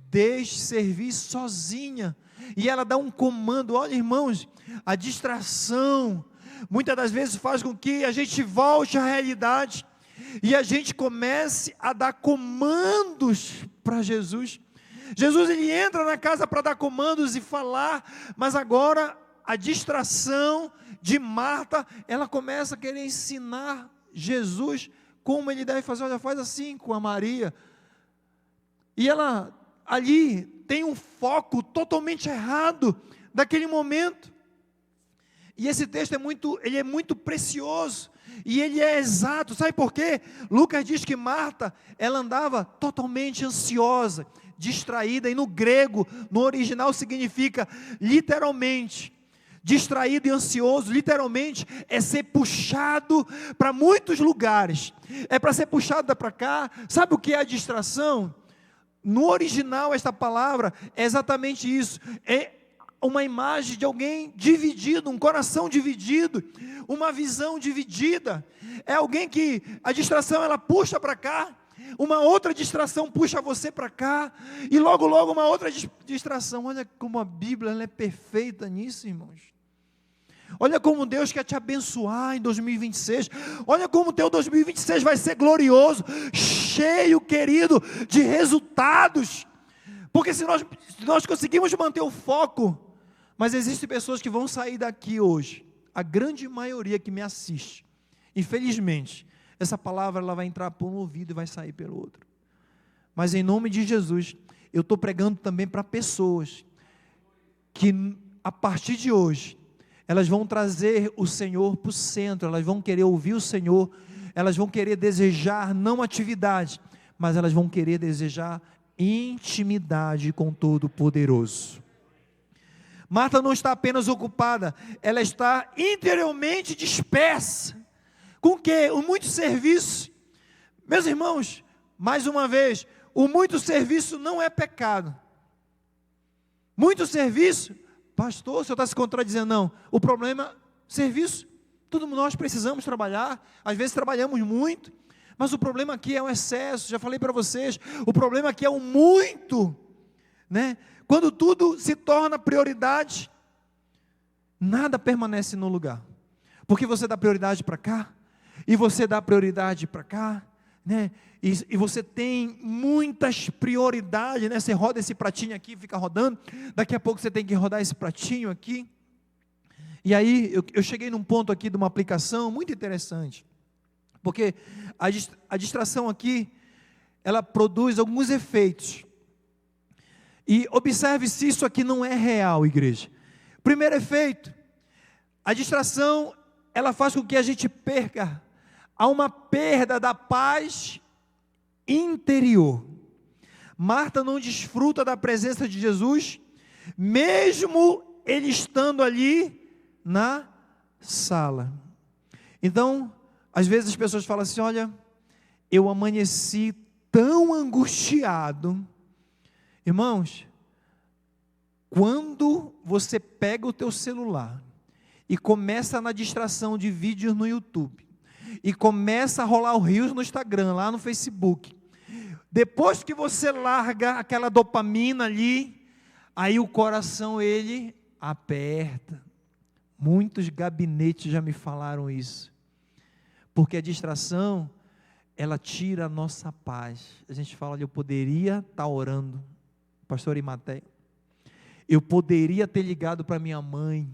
deixe servir sozinha? E ela dá um comando. Olha, irmãos, a distração muitas das vezes faz com que a gente volte à realidade e a gente comece a dar comandos para Jesus. Jesus, ele entra na casa para dar comandos e falar, mas agora a distração de Marta, ela começa a querer ensinar Jesus como ele deve fazer. Olha, faz assim com a Maria. E ela ali tem um foco totalmente errado daquele momento. E esse texto ele é muito precioso, e ele é exato. Sabe por quê? Lucas diz que Marta, ela andava totalmente ansiosa, distraída, e no grego, no original significa literalmente, distraído e ansioso, literalmente é ser puxado para muitos lugares, é para ser puxado para cá. Sabe o que é a distração? No original esta palavra é exatamente isso, é uma imagem de alguém dividido, um coração dividido, uma visão dividida. É alguém que a distração ela puxa para cá, uma outra distração puxa você para cá, e logo uma outra distração. Olha como a Bíblia ela é perfeita nisso, irmãos. Olha como Deus quer te abençoar em 2026, olha como o teu 2026 vai ser glorioso, cheio, querido, de resultados, porque se nós conseguimos manter o foco, mas existem pessoas que vão sair daqui hoje, a grande maioria que me assiste, infelizmente, essa palavra ela vai entrar por um ouvido e vai sair pelo outro, mas em nome de Jesus, eu estou pregando também para pessoas, que a partir de hoje, elas vão trazer o Senhor para o centro, elas vão querer ouvir o Senhor, elas vão querer desejar não atividade, mas elas vão querer desejar intimidade com o Todo-Poderoso. Marta não está apenas ocupada, ela está interiormente dispersa. Com o quê? O muito serviço. Meus irmãos, mais uma vez, o muito serviço não é pecado. Muito serviço, pastor, o senhor está se contradizendo? Não, o problema, serviço, todos nós precisamos trabalhar, às vezes trabalhamos muito, mas o problema aqui é o excesso, já falei para vocês, o problema aqui é o muito, né? Quando tudo se torna prioridade, nada permanece no lugar, porque você dá prioridade para cá, e você dá prioridade para cá, né? E você tem muitas prioridades, né? Você roda esse pratinho aqui, fica rodando, daqui a pouco você tem que rodar esse pratinho aqui, e aí eu cheguei num ponto aqui de uma aplicação muito interessante, porque a distração aqui, ela produz alguns efeitos, e observe se isso aqui não é real, igreja. Primeiro efeito, a distração, ela faz com que a gente perca, há uma perda da paz interior. Marta não desfruta da presença de Jesus, mesmo ele estando ali na sala. Então, às vezes as pessoas falam assim, olha, eu amanheci tão angustiado. Irmãos, quando você pega o teu celular e começa na distração de vídeos no YouTube, e começa a rolar o Reels no Instagram, lá no Facebook, depois que você larga aquela dopamina ali, aí o coração ele aperta. Muitos gabinetes já me falaram isso, porque a distração, ela tira a nossa paz. A gente fala, olha, eu poderia estar orando, pastor Imateia, eu poderia ter ligado para minha mãe,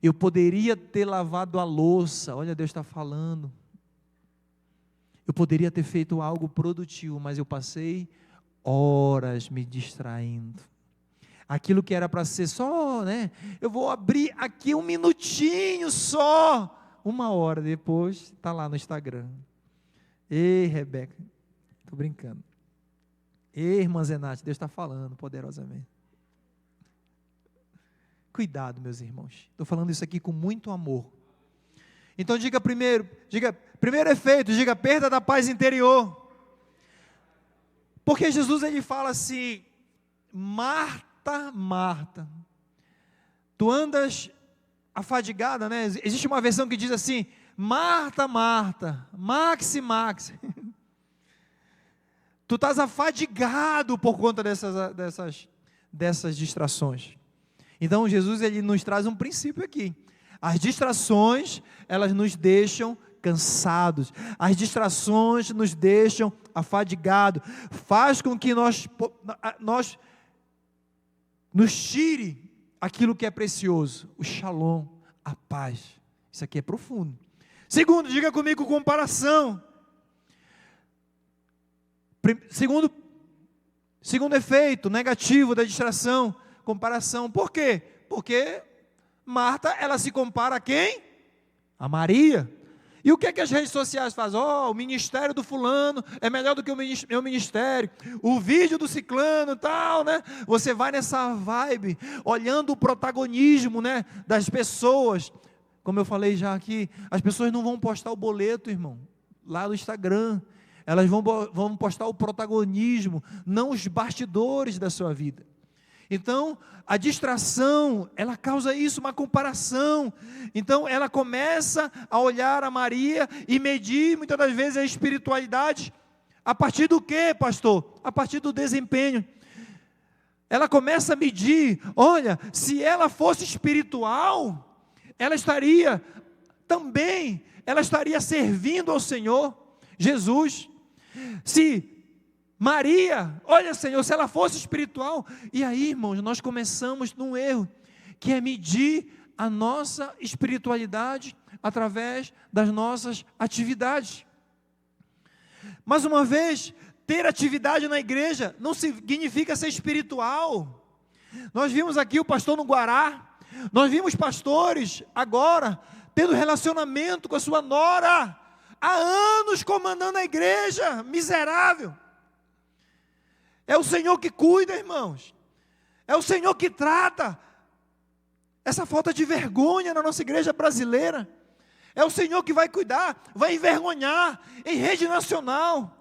eu poderia ter lavado a louça, olha, Deus está falando, eu poderia ter feito algo produtivo, mas eu passei horas me distraindo, aquilo que era para ser só, né, eu vou abrir aqui um minutinho só, 1 hora depois, está lá no Instagram. Ei, Rebeca, estou brincando, ei, irmã Zenate, Deus está falando poderosamente. Cuidado, meus irmãos, estou falando isso aqui com muito amor. Então primeiro efeito, diga perda da paz interior. Porque Jesus ele fala assim, Marta, Marta, tu andas afadigada, né? Existe uma versão que diz assim, Marta, Marta, Maxi, Maxi. Tu estás afadigado por conta dessas distrações. Então Jesus ele nos traz um princípio aqui. As distrações, elas nos deixam cansados. As distrações nos deixam afadigados. Faz com que nós nos tire aquilo que é precioso. O shalom, a paz. Isso aqui é profundo. Segundo, diga comigo, comparação. Segundo efeito negativo da distração, comparação. Por quê? Porque Marta, ela se compara a quem? A Maria. E o que é que as redes sociais fazem? O ministério do fulano é melhor do que o meu ministério. O vídeo do ciclano e tal, né? Você vai nessa vibe, olhando o protagonismo, né, das pessoas. Como eu falei já aqui, as pessoas não vão postar o boleto, irmão, lá no Instagram. Elas vão postar o protagonismo, não os bastidores da sua vida. Então, a distração, ela causa isso, uma comparação. Então, ela começa a olhar a Maria e medir, muitas das vezes, a espiritualidade A partir do quê, pastor? A partir do desempenho. Ela começa a medir, olha, se ela fosse espiritual, ela estaria servindo ao Senhor, Jesus. Se Maria, olha Senhor, se ela fosse espiritual, e aí irmãos, nós começamos num erro, que é medir a nossa espiritualidade através das nossas atividades. Mais uma vez, ter atividade na igreja não significa ser espiritual. Nós vimos aqui o pastor no Guará, nós vimos pastores agora tendo relacionamento com a sua nora, há anos comandando a igreja, miserável. É o Senhor que cuida, irmãos, é o Senhor que trata essa falta de vergonha na nossa igreja brasileira. É o Senhor que vai cuidar, vai envergonhar em rede nacional.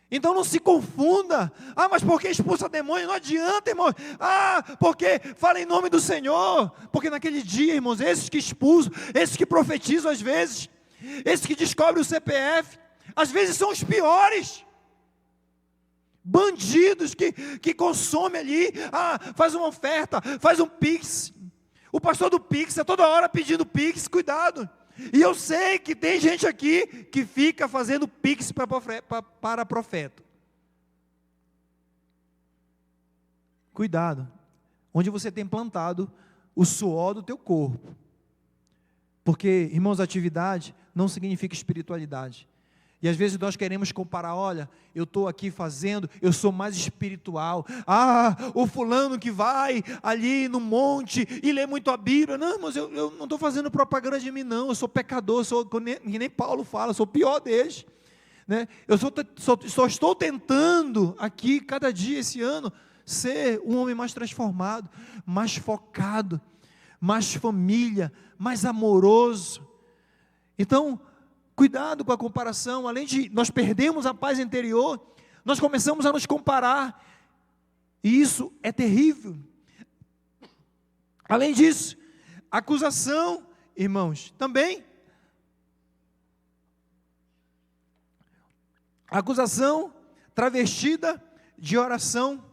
Então não se confunda. Mas porque expulsa demônio? Não adianta, irmãos. Porque fala em nome do Senhor. Porque naquele dia, irmãos, esses que expulsam, esses que profetizam às vezes, esses que descobrem o CPF, às vezes são os piores. Bandidos que consomem ali, faz uma oferta, faz um pix. O pastor do pix é toda hora pedindo pix, cuidado. E eu sei que tem gente aqui que fica fazendo pix para profeta. Cuidado, onde você tem plantado o suor do teu corpo. Porque, irmãos, atividade não significa espiritualidade. E às vezes nós queremos comparar, olha, eu estou aqui fazendo, eu sou mais espiritual. O fulano que vai ali no monte e lê muito a Bíblia. Não, mas eu não estou fazendo propaganda de mim não, eu sou pecador, que nem Paulo fala, eu sou o pior deles. Né? Eu só estou tentando aqui, cada dia esse ano, ser um homem mais transformado, mais focado, mais família, mais amoroso. Então, cuidado com a comparação. Além de nós perdemos a paz interior, nós começamos a nos comparar, e isso é terrível. Além disso, acusação, irmãos, também. Acusação travestida de oração.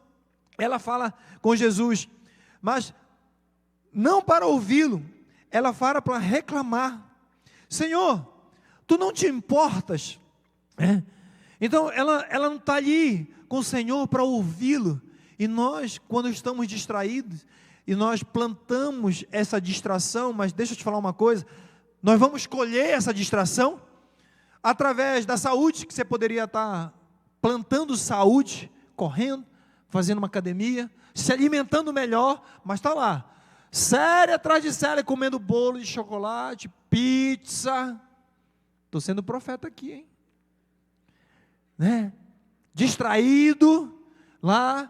Ela fala com Jesus, mas não para ouvi-lo, ela fala para reclamar. Senhor, tu não te importas, né? Então ela não está ali com o Senhor para ouvi-lo. E nós, quando estamos distraídos, e nós plantamos essa distração, mas deixa eu te falar uma coisa, nós vamos colher essa distração, através da saúde, que você poderia estar plantando saúde, correndo, fazendo uma academia, se alimentando melhor, mas está lá, série atrás de série, comendo bolo de chocolate, pizza. Estou sendo profeta aqui, hein? Né? Distraído, lá,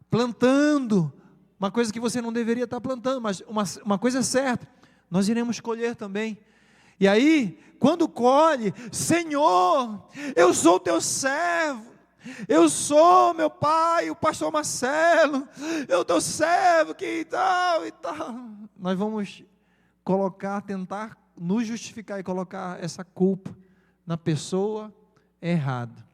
plantando, uma coisa que você não deveria estar plantando, mas uma coisa é certa, nós iremos colher também. E aí, quando colhe, Senhor, eu sou teu servo, eu sou meu pai, o pastor Marcelo, eu teu servo, que tal e tal. Nós vamos tentar nos justificar e colocar essa culpa na pessoa errada.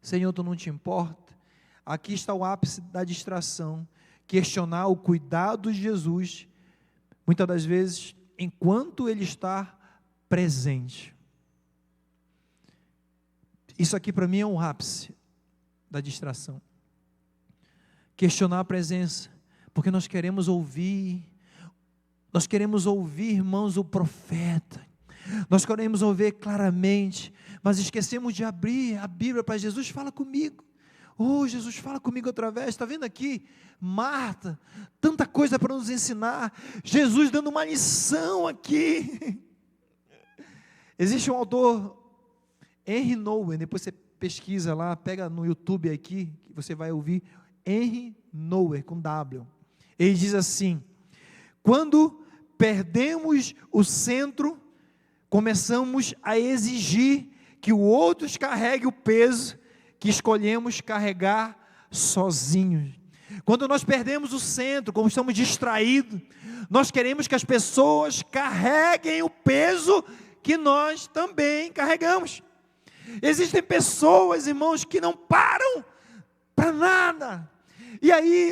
Senhor, tu não te importa? Aqui está o ápice da distração, questionar o cuidado de Jesus, muitas das vezes, enquanto Ele está presente. Isso aqui para mim é um ápice da distração. Questionar a presença, porque nós queremos ouvir, irmãos, o profeta, nós queremos ouvir claramente, mas esquecemos de abrir a Bíblia para Jesus. Fala comigo, Jesus, fala comigo outra vez. Está vendo aqui, Marta, tanta coisa para nos ensinar, Jesus dando uma lição aqui. Existe um autor, Henry Nouwen, depois você pesquisa lá, pega no YouTube aqui, que você vai ouvir, Henry Nouwen, com W. Ele diz assim: quando perdemos o centro, começamos a exigir que o outro carregue o peso que escolhemos carregar sozinhos. Quando nós perdemos o centro, como estamos distraídos, nós queremos que as pessoas carreguem o peso que nós também carregamos. Existem pessoas, irmãos, que não param para nada. E aí,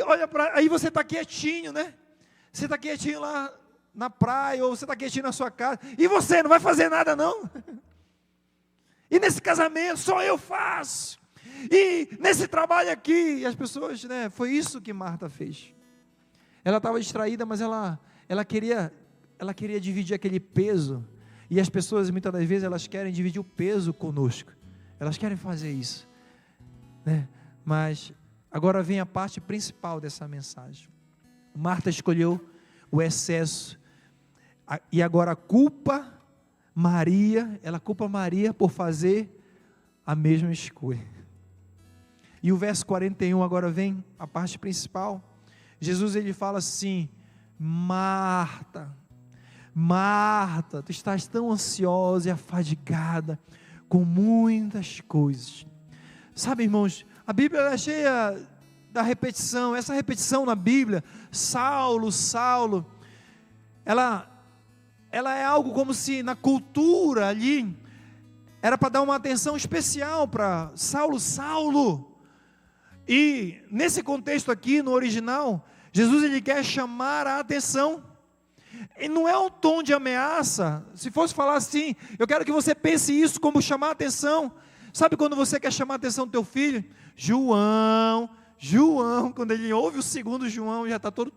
aí você está quietinho, né? Você está quietinho lá na praia, ou você está quietinho na sua casa, e você não vai fazer nada não? E nesse casamento só eu faço, e nesse trabalho aqui, e as pessoas, né? Foi isso que Marta fez. Ela estava distraída, mas ela queria dividir aquele peso, e as pessoas muitas das vezes elas querem dividir o peso conosco, elas querem fazer isso, né? Mas agora vem a parte principal dessa mensagem. Marta escolheu o excesso, e agora culpa Maria, ela culpa Maria por fazer a mesma escolha. E o verso 41 agora vem a parte principal. Jesus ele fala assim: Marta, Marta, tu estás tão ansiosa e afadigada com muitas coisas. Sabe, irmãos, a Bíblia é cheia da repetição. Essa repetição na Bíblia, Saulo, Saulo, ela é algo como se na cultura ali, era para dar uma atenção especial para Saulo, Saulo. E nesse contexto aqui, no original, Jesus ele quer chamar a atenção. E não é um tom de ameaça. Se fosse falar assim, eu quero que você pense isso como chamar a atenção. Sabe quando você quer chamar a atenção do teu filho? João, quando ele ouve o segundo João, já está todo...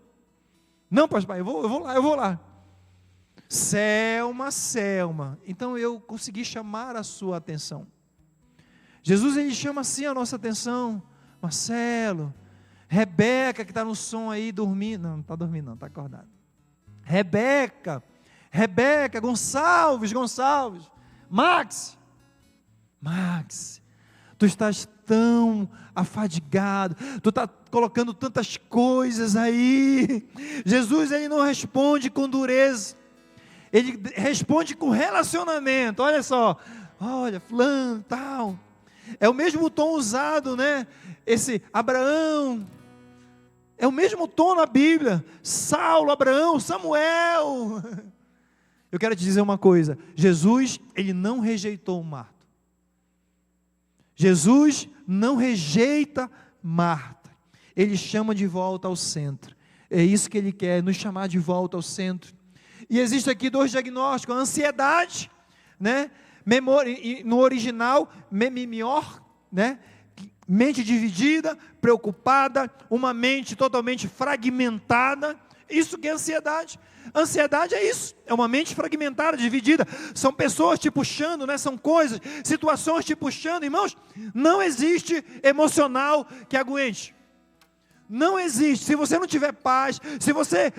Não, pastor, eu vou lá. Selma. Então eu consegui chamar a sua atenção. Jesus ele chama assim a nossa atenção. Marcelo, Rebeca que está no som aí dormindo. Não está dormindo não, está acordado. Rebeca, Gonçalves, Max, tu estás tão afadigado, tu está colocando tantas coisas aí. Jesus ele não responde com dureza, ele responde com relacionamento. Olha só, olha, fulano, tal, é o mesmo tom usado, né? Esse Abraão, é o mesmo tom na Bíblia, Saulo, Abraão, Samuel. Eu quero te dizer uma coisa, Jesus, ele não rejeitou Marta. Jesus não rejeita Marta, ele chama de volta ao centro. É isso que ele quer, nos chamar de volta ao centro. E existe aqui dois diagnósticos: a ansiedade, né? No original, memimior, né? Mente dividida, preocupada, uma mente totalmente fragmentada. Isso que é ansiedade. Ansiedade é isso, é uma mente fragmentada, dividida. São pessoas te puxando, né? São coisas, situações te puxando. Irmãos, não existe emocional que aguente. Não existe. Se você não tiver paz, se você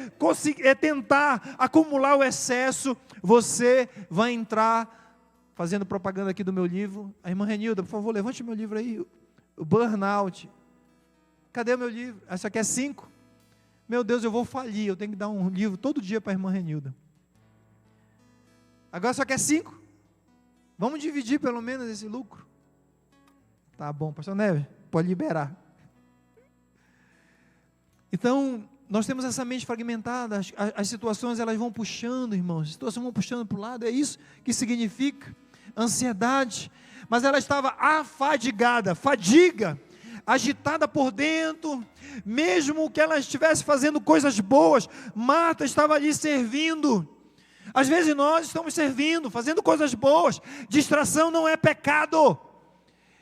tentar acumular o excesso, você vai entrar, fazendo propaganda aqui do meu livro. A irmã Renilda, por favor, levante meu livro aí, o Burnout. Cadê o meu livro? Essa aqui é 5. Meu Deus, eu vou falir, eu tenho que dar um livro todo dia para a irmã Renilda. Agora só quer 5? Vamos dividir pelo menos esse lucro? Tá bom, pastor Neves, pode liberar. Então, nós temos essa mente fragmentada, as situações elas vão puxando, irmãos, as situações vão puxando para o lado, é isso que significa ansiedade. Mas ela estava afadigada, fadiga, agitada por dentro, mesmo que ela estivesse fazendo coisas boas, Marta estava ali servindo. Às vezes nós estamos servindo, fazendo coisas boas, distração não é pecado.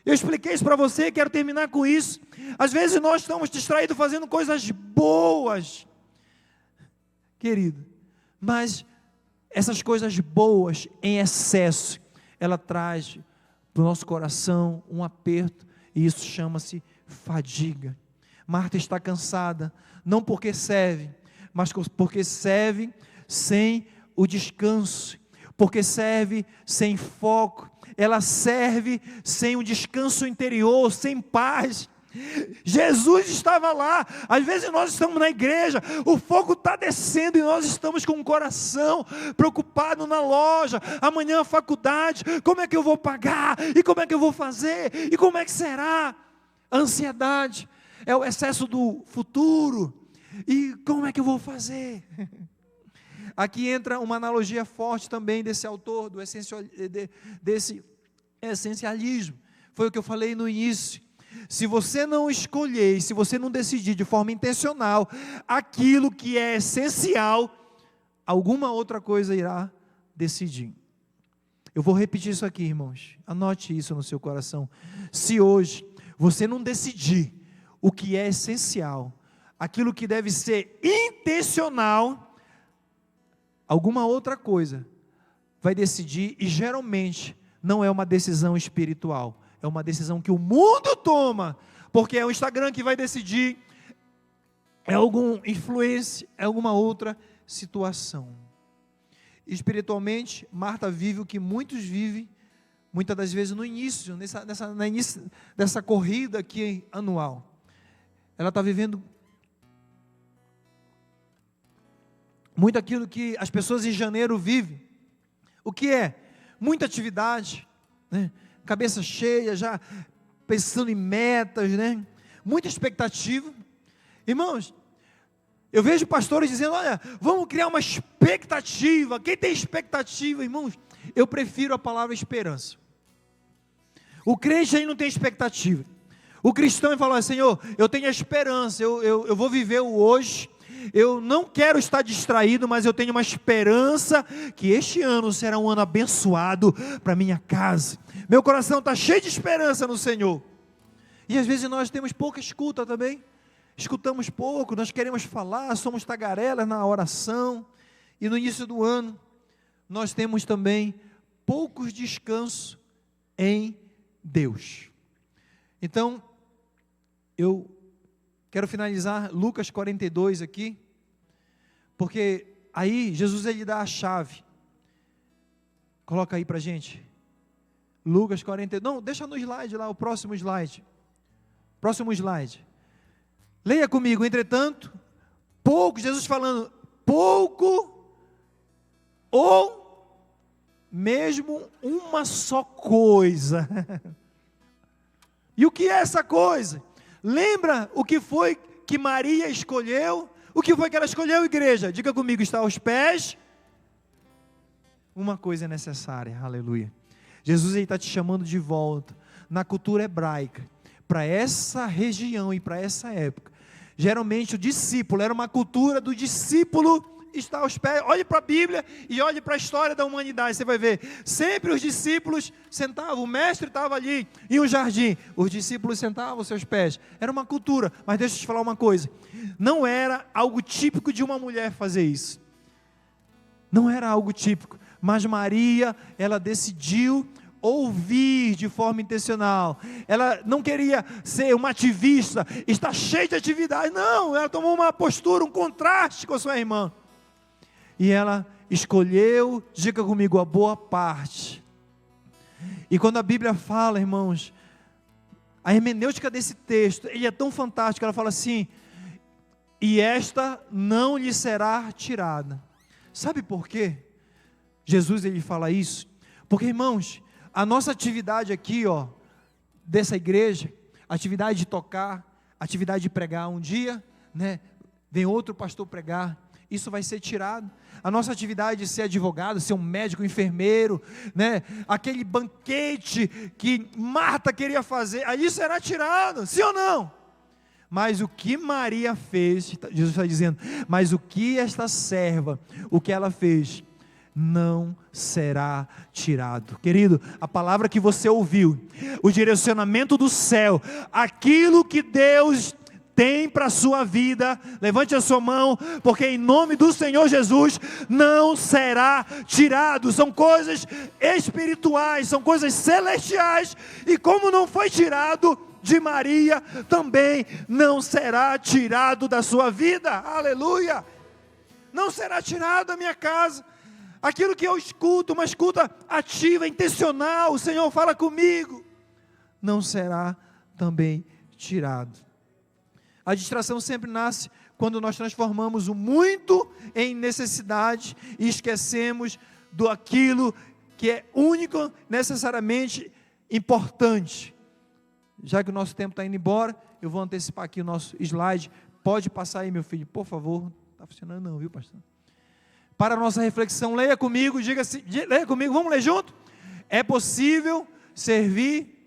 Eu expliquei isso para você, quero terminar com isso. Às vezes nós estamos distraídos fazendo coisas boas, querido, mas essas coisas boas em excesso, ela traz para o nosso coração um aperto, e isso chama-se fadiga. Marta está cansada, não porque serve, mas porque serve sem o descanso, porque serve sem foco, ela serve sem um descanso interior, sem paz. Jesus estava lá. Às vezes nós estamos na igreja, o fogo está descendo e nós estamos com o coração preocupado na loja, amanhã a faculdade, como é que eu vou pagar, e como é que eu vou fazer, e como é que será? A ansiedade é o excesso do futuro, e como é que eu vou fazer? Aqui entra uma analogia forte também desse autor, desse é essencialismo. Foi o que eu falei no início. Se você não escolher, se você não decidir de forma intencional aquilo que é essencial, alguma outra coisa irá decidir. Eu vou repetir isso aqui, irmãos. Anote isso no seu coração. Se hoje você não decidir o que é essencial, aquilo que deve ser intencional, alguma outra coisa vai decidir, e geralmente não é uma decisão espiritual, é uma decisão que o mundo toma, porque é o Instagram que vai decidir, é algum influência, é alguma outra situação. Espiritualmente, Marta vive o que muitos vivem, muitas das vezes no início, no início dessa corrida aqui anual. Ela está vivendo muito aquilo que as pessoas em janeiro vivem. O que é? Muita atividade, né? Cabeça cheia, já pensando em metas, né? Muita expectativa. Irmãos, eu vejo pastores dizendo, olha, vamos criar uma expectativa. Quem tem expectativa, irmãos? Eu prefiro a palavra esperança. O crente aí não tem expectativa. O cristão ele fala, Senhor, eu tenho a esperança, eu vou viver o hoje. Eu não quero estar distraído, mas eu tenho uma esperança que este ano será um ano abençoado para minha casa. Meu coração está cheio de esperança no Senhor. E às vezes nós temos pouca escuta também. Escutamos pouco, nós queremos falar, somos tagarelas na oração. E no início do ano, nós temos também poucos descansos em Deus. Então, eu quero finalizar Lucas 42 aqui, porque aí Jesus ele dá a chave. Coloca aí para a gente. Lucas 42, não, deixa no slide lá, o próximo slide. Próximo slide. Leia comigo, entretanto, pouco, Jesus falando, pouco ou mesmo uma só coisa. E o que é essa coisa? Lembra o que foi que Maria escolheu? O que foi que ela escolheu, igreja? Diga comigo, está aos pés. Uma coisa é necessária, aleluia. Jesus está te chamando de volta. Na cultura hebraica, para essa região e para essa época, geralmente o discípulo, era uma cultura do discípulo estar aos pés. Olhe para a Bíblia e olhe para a história da humanidade, você vai ver, sempre os discípulos sentavam, o mestre estava ali em um jardim, os discípulos sentavam aos seus pés, era uma cultura, mas deixa eu te falar uma coisa, não era algo típico de uma mulher fazer isso, não era algo típico, mas Maria, ela decidiu ouvir de forma intencional, ela não queria ser uma ativista, estar cheia de atividade, não, ela tomou uma postura, um contraste com a sua irmã, e ela escolheu, diga comigo, a boa parte. E quando a Bíblia fala, irmãos, a hermenêutica desse texto, ele é tão fantástico, ela fala assim, e esta não lhe será tirada. Sabe por quê? Jesus ele fala isso, porque irmãos, a nossa atividade aqui, ó, dessa igreja, atividade de tocar, atividade de pregar, um dia, né, vem outro pastor pregar, isso vai ser tirado. A nossa atividade de ser advogado, ser um médico, enfermeiro, né, aquele banquete que Marta queria fazer, aí será tirado, sim ou não? Mas o que Maria fez, Jesus está dizendo, mas o que esta serva, o que ela fez, não será tirado. Querido, a palavra que você ouviu, o direcionamento do céu, aquilo que Deus tem para a sua vida, levante a sua mão, porque em nome do Senhor Jesus, não será tirado, são coisas espirituais, são coisas celestiais, e como não foi tirado de Maria, também não será tirado da sua vida, aleluia, não será tirado da minha casa, aquilo que eu escuto, uma escuta ativa, intencional, o Senhor fala comigo, não será também tirado. A distração sempre nasce quando nós transformamos o muito em necessidade e esquecemos do aquilo que é único, necessariamente importante. Já que o nosso tempo está indo embora, eu vou antecipar aqui o nosso slide. Pode passar aí, meu filho, por favor. Não está funcionando não, viu, pastor? Para a nossa reflexão, leia comigo, diga assim, leia comigo, vamos ler junto? É possível servir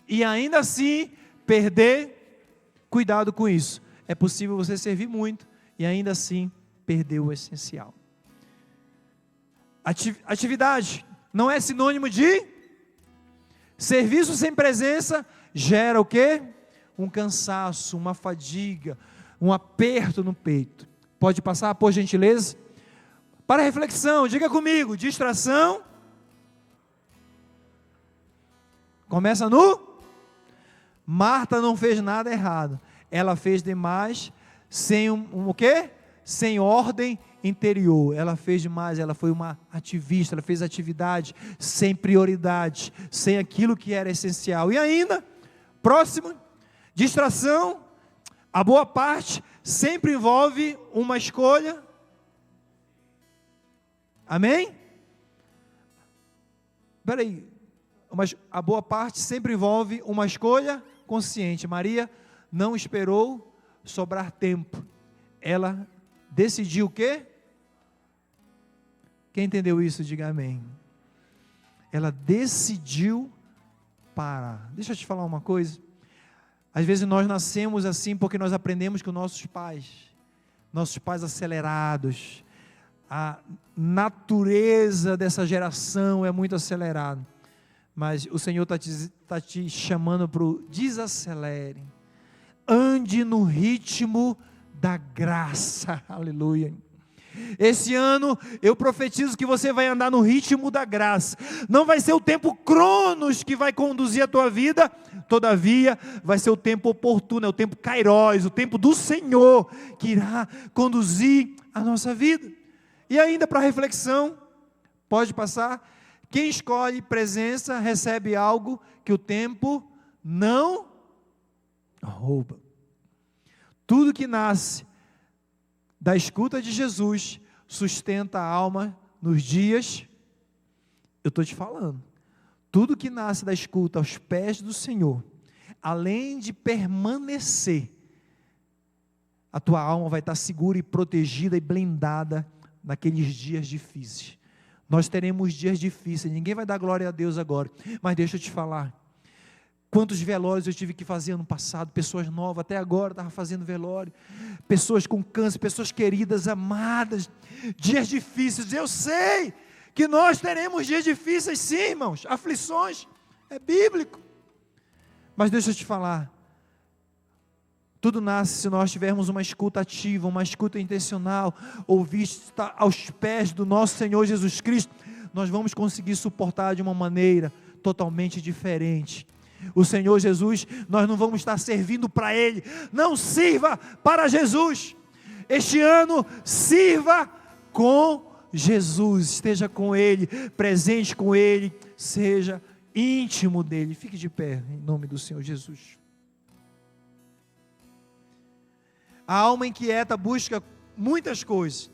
e ainda assim perder. Cuidado com isso. É possível você servir muito e ainda assim perder o essencial. Atividade não é sinônimo de serviço. Sem presença gera o quê? Um cansaço, uma fadiga, um aperto no peito. Pode passar, por gentileza? Para reflexão, diga comigo: distração. Começa no? Marta não fez nada errado. Ela fez demais sem o quê? Sem ordem interior. Ela fez demais, ela foi uma ativista, ela fez atividade sem prioridade, sem aquilo que era essencial. E ainda, próximo, distração. A boa parte sempre envolve uma escolha. Amém? Espera aí. Mas a boa parte sempre envolve uma escolha consciente. Maria não esperou sobrar tempo. Ela decidiu o quê? Quem entendeu isso, diga amém. Ela decidiu parar. Deixa eu te falar uma coisa. Às vezes nós nascemos assim porque nós aprendemos com nossos pais acelerados. A natureza dessa geração é muito acelerada. Mas o Senhor está te chamando para o desacelere. Ande no ritmo da graça. Aleluia. Esse ano eu profetizo que você vai andar no ritmo da graça. Não vai ser o tempo cronos que vai conduzir a tua vida, todavia vai ser o tempo oportuno, é o tempo kairós, o tempo do Senhor que irá conduzir a nossa vida. E ainda para reflexão, pode passar. Quem escolhe presença recebe algo que o tempo não rouba. Tudo que nasce da escuta de Jesus sustenta a alma nos dias, eu estou te falando, tudo que nasce da escuta aos pés do Senhor, além de permanecer, a tua alma vai estar segura e protegida e blindada naqueles dias difíceis. Nós teremos dias difíceis, ninguém vai dar glória a Deus agora, mas deixa eu te falar, quantos velórios eu tive que fazer ano passado, pessoas novas, até agora estava fazendo velório, pessoas com câncer, pessoas queridas, amadas, dias difíceis. Eu sei que nós teremos dias difíceis sim, irmãos, aflições, é bíblico, mas deixa eu te falar, tudo nasce se nós tivermos uma escuta ativa, uma escuta intencional, ouvir, estar aos pés do nosso Senhor Jesus Cristo, nós vamos conseguir suportar de uma maneira totalmente diferente. O Senhor Jesus, nós não vamos estar servindo para Ele, não sirva para Jesus, este ano sirva com Jesus, esteja com Ele, presente com Ele, seja íntimo dEle. Fique de pé, em nome do Senhor Jesus. A alma inquieta busca muitas coisas,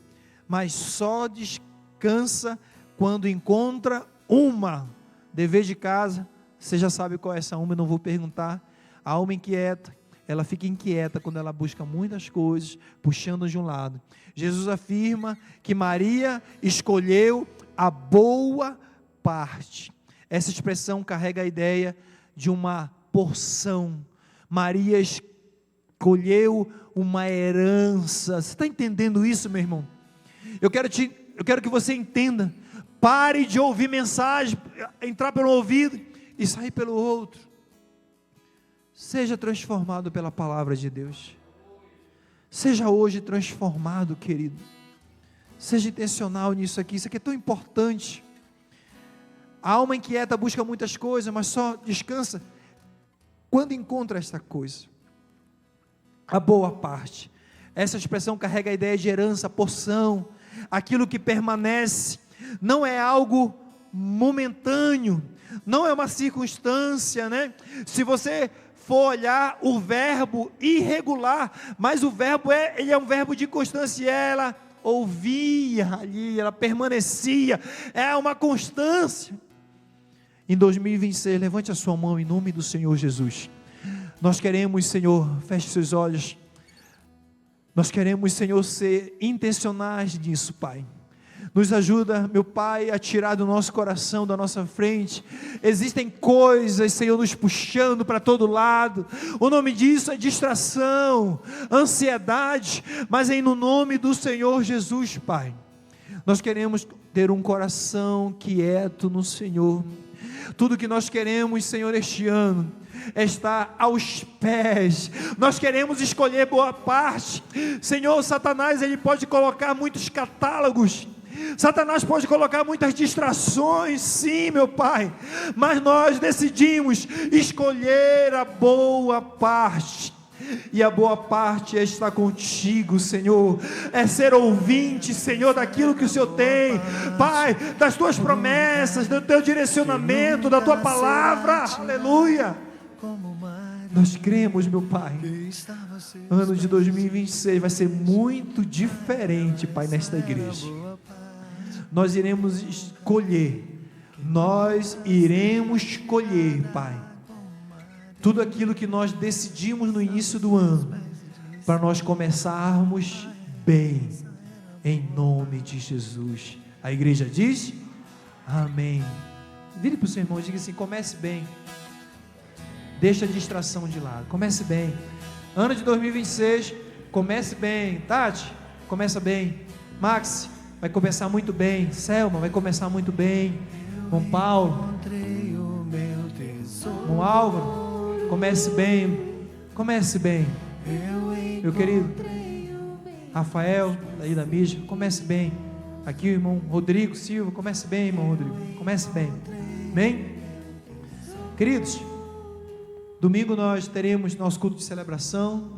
mas só descansa quando encontra uma. Dever de casa, você já sabe qual é essa uma, eu não vou perguntar. A alma inquieta, ela fica inquieta quando ela busca muitas coisas, puxando de um lado. Jesus afirma que Maria escolheu a boa parte. Essa expressão carrega a ideia de uma porção. Maria escolheu uma herança. Você está entendendo isso, meu irmão? Eu quero que você entenda. Pare de ouvir mensagem, entrar pelo ouvido e sair pelo outro. Seja transformado pela palavra de Deus. Seja hoje transformado, querido. Seja intencional nisso aqui. Isso aqui é tão importante. A alma inquieta busca muitas coisas, mas só descansa quando encontra esta coisa. A boa parte. Essa expressão carrega a ideia de herança, porção, aquilo que permanece. Não é algo momentâneo, não é uma circunstância, né? Se você for olhar o verbo irregular, mas o verbo ele é um verbo de constância, ela ouvia ali, ela permanecia, é uma constância. Em 2026, levante a sua mão em nome do Senhor Jesus. Nós queremos, Senhor, feche seus olhos, nós queremos, Senhor, ser intencionais nisso, Pai. Nos ajuda, meu Pai, a tirar do nosso coração, da nossa frente. Existem coisas, Senhor, nos puxando para todo lado. O nome disso é distração, ansiedade, mas é no nome do Senhor Jesus, Pai. Nós queremos ter um coração quieto no Senhor. Tudo que nós queremos, Senhor, este ano é estar aos pés. Nós queremos escolher boa parte. Senhor, Satanás, ele pode colocar muitos catálogos. Satanás pode colocar muitas distrações, sim, meu Pai, mas nós decidimos escolher a boa parte, e a boa parte é estar contigo, Senhor, é ser ouvinte, Senhor, daquilo que o Senhor tem, Pai, das tuas promessas, do teu direcionamento, da tua palavra, aleluia. Nós cremos, meu Pai, ano de 2026 vai ser muito diferente, Pai, nesta igreja. Nós iremos escolher, Pai, tudo aquilo que nós decidimos no início do ano, para nós começarmos bem, em nome de Jesus. A igreja diz, amém. Vire para o seu irmão e diga assim: comece bem, deixa a distração de lado, comece bem, ano de 2026, comece bem. Tati, começa bem. Max, vai começar muito bem. Selma, vai começar muito bem. Bom Paulo, bom Álvaro, comece bem. Comece bem. Meu querido Rafael, daí da mídia, comece bem. Aqui o irmão Rodrigo Silva, comece bem, irmão Rodrigo, comece bem. Amém? Queridos, domingo nós teremos nosso culto de celebração.